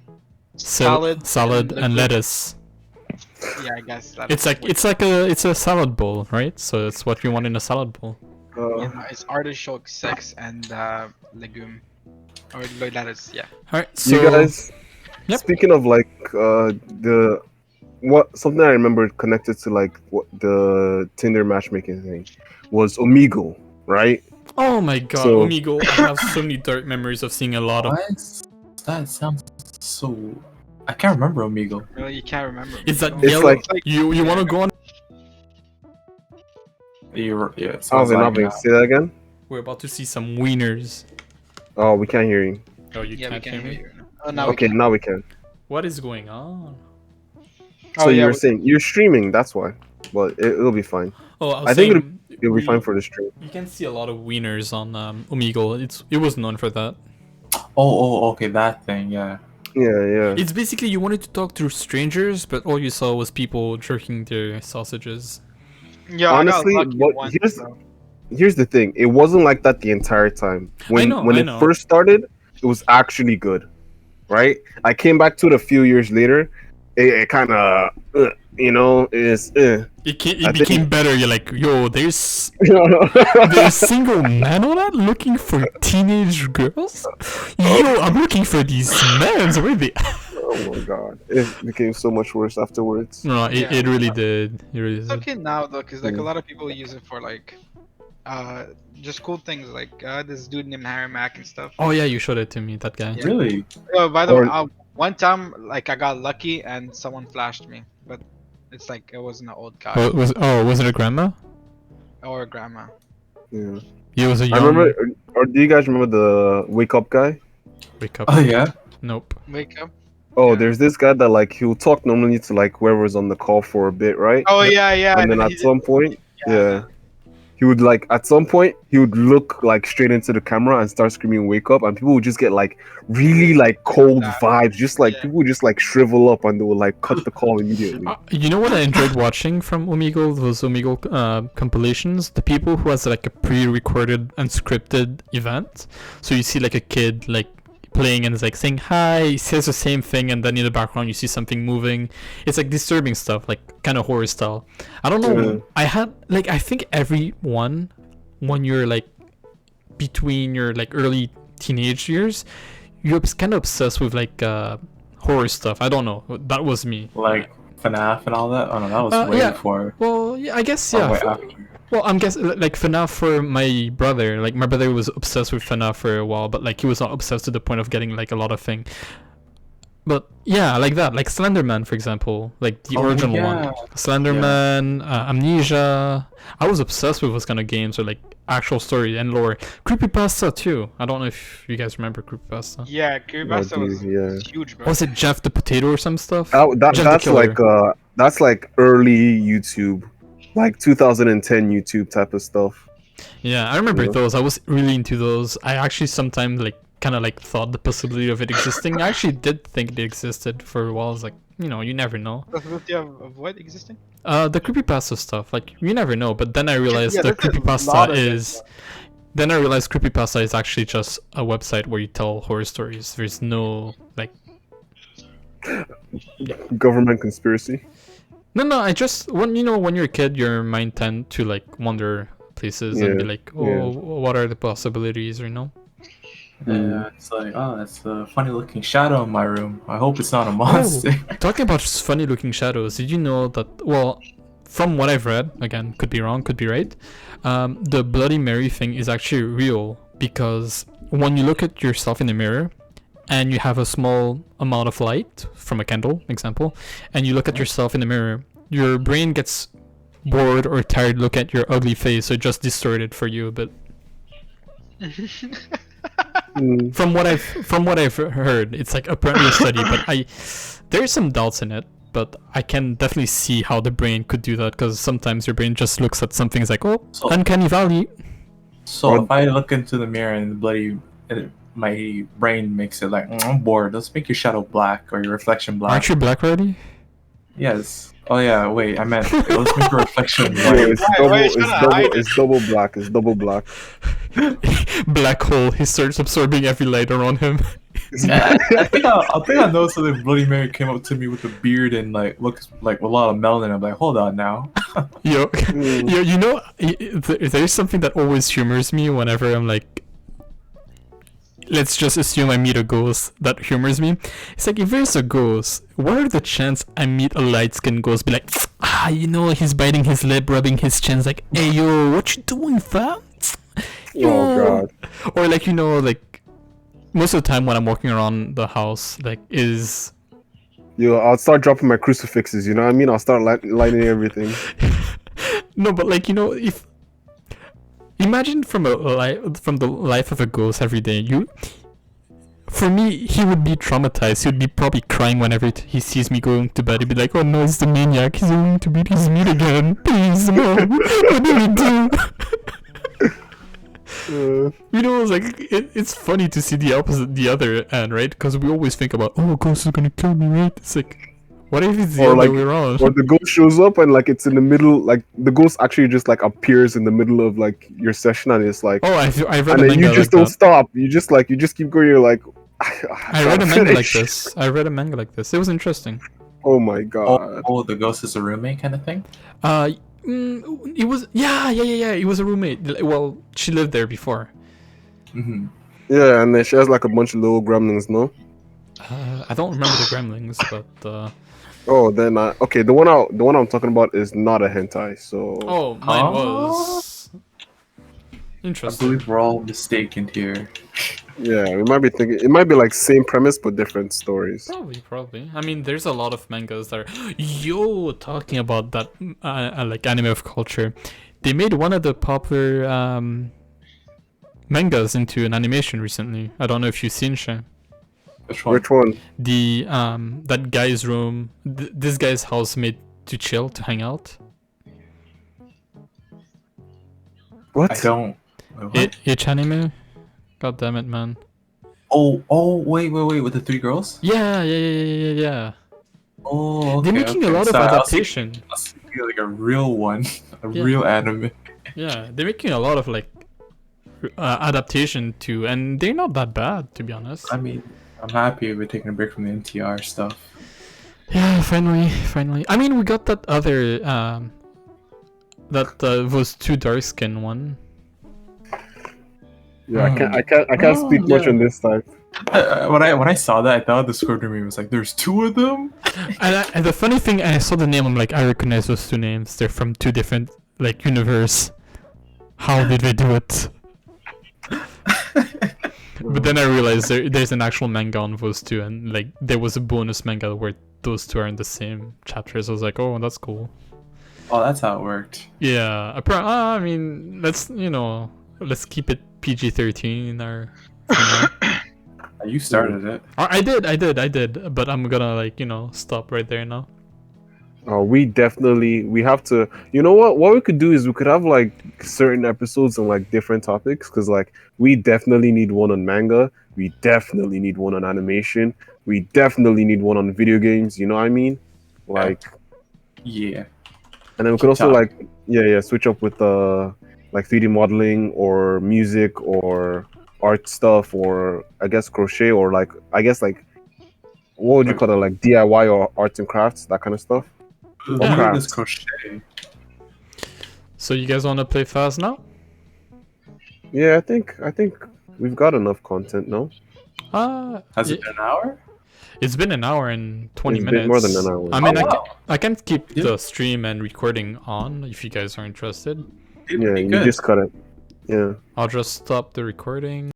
salad, and lettuce? Yeah, I guess that It's a salad bowl, right? So it's what you want in a salad bowl. it's artichoke, sex, and legume, or lettuce. Yeah. All right. So You guys, Yep. speaking of like something I remember connected to like what the Tinder matchmaking thing was Omegle, right? Oh my god, So- Omegle! I have so many dark memories of seeing a lot of. What? That sounds so. I can't remember Omegle. Really, you can't remember. It's that It's yellow. like- you want to go on? Yeah, it sounds Alvin, like say that again. We're about to see some wieners. Oh, we can't hear you. Oh, you Yeah, we can't can hear hear me. you. Oh, now Okay, now we can. What is going on? So you yeah, were saying you're streaming, that's why. But it'll be fine. Oh, I was I think saying It'll be fine for the stream. You can see a lot of wieners on Omegle. It was known for that. Oh, okay, that thing, yeah. Yeah. It's basically you wanted to talk to strangers, but all you saw was people jerking their sausages. Yeah, Honestly, I got lucky what- once, here's- though. Here's the thing. It wasn't like that the entire time. When I it know. first started, it was actually good. Right? I came back to it a few years later. It kind of is It became better. You're like, yo, there's single men on that looking for teenage girls. Yo, I'm looking for these men. Where they? Oh my god. It became so much worse afterwards. No, Yeah. it really did. It really It's did. okay now though, cause like Yeah. a lot of people use it for like, just cool things like this dude named Harry Mack and stuff. Oh yeah, you showed it to me. That guy. Yeah. Really? Oh, by the way, Or- one time like I got lucky and someone flashed me, but it's like it wasn't an old guy Was it a grandma? or a grandma. Yeah. He was a I young. remember, or do you guys remember the wake up guy? Wake up. Oh, yeah? Nope. Wake up. Oh, Yeah. there's this guy that like he'll talk normally to like whoever's on the call for a bit, right? Oh yeah. And then he at did- some point, yeah. he would like at some point he would look like straight into the camera and start screaming "wake up," and people would just get like really like cold vibes, just like Yeah. people would just like shrivel up and they would like cut the call immediately. You know what I enjoyed watching from Omegle? Those Omegle compilations. The people who has like a pre-recorded and scripted event. So you see like a kid like playing and is like saying hi, he says the same thing, and then in the background you see something moving. It's like disturbing stuff, like kind of horror style. I don't know. Yeah. I think everyone, when you're like between your like early teenage years, you're kind of obsessed with like horror stuff. I don't know. That was me. Like FNAF and all that. Oh no, that was way Yeah. before. Well, yeah, I guess Or yeah. way after. Well, I'm guessing like FNAF for my brother. Like my brother was obsessed with FNAF for a while, but like he was not obsessed to the point of getting like a lot of thing. But yeah, like that, like Slenderman, for example, like the original one. Slenderman, Amnesia. I was obsessed with those kind of games or like actual story and lore. Creepypasta too. I don't know if you guys remember Creepypasta. Yeah, Creepypasta was yeah. huge, bro. Was it Jeff the Potato or some stuff? That, Jeff the Killer. that's like early YouTube, like 2010 YouTube type of stuff. Yeah, I remember Yeah. those. I was really into those. I actually sometimes like kind of like thought the possibility of it existing. I actually did think it existed for a while. I was like, you know, you never know. Possibility of what existing? The creepypasta stuff, like you never know. But then I realized Yeah, the there's a lot creepypasta of is. Then I realized creepypasta is actually just a website where you tell horror stories. There's no like. Government conspiracy. No. I just when you're a kid, your mind tend to like wander places and be Yeah, like, oh, what are the possibilities, you know? Yeah, it's like, oh, that's a funny looking shadow in my room. I hope it's not a monster. Talking about funny looking shadows, did you know that, well, from what I've read, again, could be wrong, could be right, the Bloody Mary thing is actually real because when you look at yourself in the mirror and you have a small amount of light from a candle, example, and you look at yourself in the mirror, your brain gets bored or tired look at your ugly face, so it just distorted for you a bit. From what I've heard, it's like apparently a study, but there's some doubts in it. But I can definitely see how the brain could do that because sometimes your brain just looks at something it's like, oh, uncanny valley. So if I look into the mirror and my brain makes it like, I'm bored. Let's make your shadow black or your reflection black. Aren't you black already? Yes. Oh yeah. Wait, I meant let's make your reflection Yeah, white. it's double black. It's double black. Black hole. He starts absorbing every light around him. Yeah, I think I noticed that Bloody Mary came up to me with a beard and like looks like a lot of melanin. I'm like, hold on now. Yo, you know, there's something that always humors me whenever I'm like, let's just assume I meet a ghost that humors me. It's like, if there's a ghost, what are the chances I meet a light-skinned ghost? Be like, you know, he's biting his lip, rubbing his chin, like, hey yo, what you doing, fam? Yo. Oh god. Or like, you know, like most of the time when I'm walking around the house, like is. Yo, I'll start dropping my crucifixes. You know what I mean? I'll start lighting everything. No, but like, you know, if imagine from the life of a ghost every day, for me, he would be traumatized. He would be probably crying whenever he sees me going to bed. He'd be like, oh no, it's the maniac. He's going to beat his meat again. Please, no. What do we do? You know, it's like it's funny to see the opposite, the other end, right? Because we always think about, oh, ghost is gonna kill me, right? It's like, what if it's the other way around? Or the ghost shows up and like it's in the middle, like the ghost actually just like appears in the middle of like your session, and it's like, oh, I've read and a then manga you just like don't that. stop. You just keep going. You're like, I read a manga like this. I read a manga like this. It was interesting. Oh my god. Oh, the ghost is a roommate kind of thing. It was yeah. It was a roommate. Well, she lived there before. Mm-hmm. Yeah, and then she has like a bunch of little gremlins, no? I don't remember the gremlins, but. Oh, then okay. The one I'm talking about is not a hentai. So. Oh, mine was. I Interesting. believe we're all mistaken here. Yeah, we might be thinking it might be like same premise but different stories. Probably. I mean, there's a lot of mangas that are. Yo, talking about that, like anime of culture, they made one of the popular mangas into an animation recently. I don't know if you've seen Shay. Which one? The that guy's room, this guy's house made to chill, to hang out. What? I don't. What? H anime. God damn it, man. Oh, wait, with the three girls? Yeah. Oh, They're okay, making a okay. lot of Sorry, adaptation. I was thinking like a real one, a Yeah. real anime. Yeah, they're making a lot of like adaptation too, and they're not that bad, to be honest. I mean, I'm happy we're taking a break from the NTR stuff. Yeah, finally. I mean, we got that other that was too dark skin one. Yeah, I can't speak much yeah. on this time. When I saw that, I thought the script to me was like, "There's two of them." And the funny thing, I saw the name. I'm like, I recognize those two names. They're from two different like universe. How did they do it? But then I realized there's an actual manga on those two, and like there was a bonus manga where those two are in the same chapters. I was like, oh, that's cool. Oh, that's how it worked. Yeah, I mean, let's keep it PG-13 in our. You started it. I did, but I'm gonna stop right there now. We have to. You know what? What we could do is we could have like certain episodes on like different topics, because like we definitely need one on manga. We definitely need one on animation. We definitely need one on video games. You know what I mean? Like, yeah. And then we could also like switch up with like 3D modeling or music or art stuff, or I guess crochet, or like what would you call it, like DIY or arts and crafts, that kind of stuff. This crochet. So you guys want to play Phas now? Yeah, I think we've got enough content, no? Has it been an hour? It's been an hour and 20 It's minutes. been more than an hour. I mean, I can keep the stream and recording on if you guys are interested. Yeah, you just cut it. Yeah. I'll just stop the recording.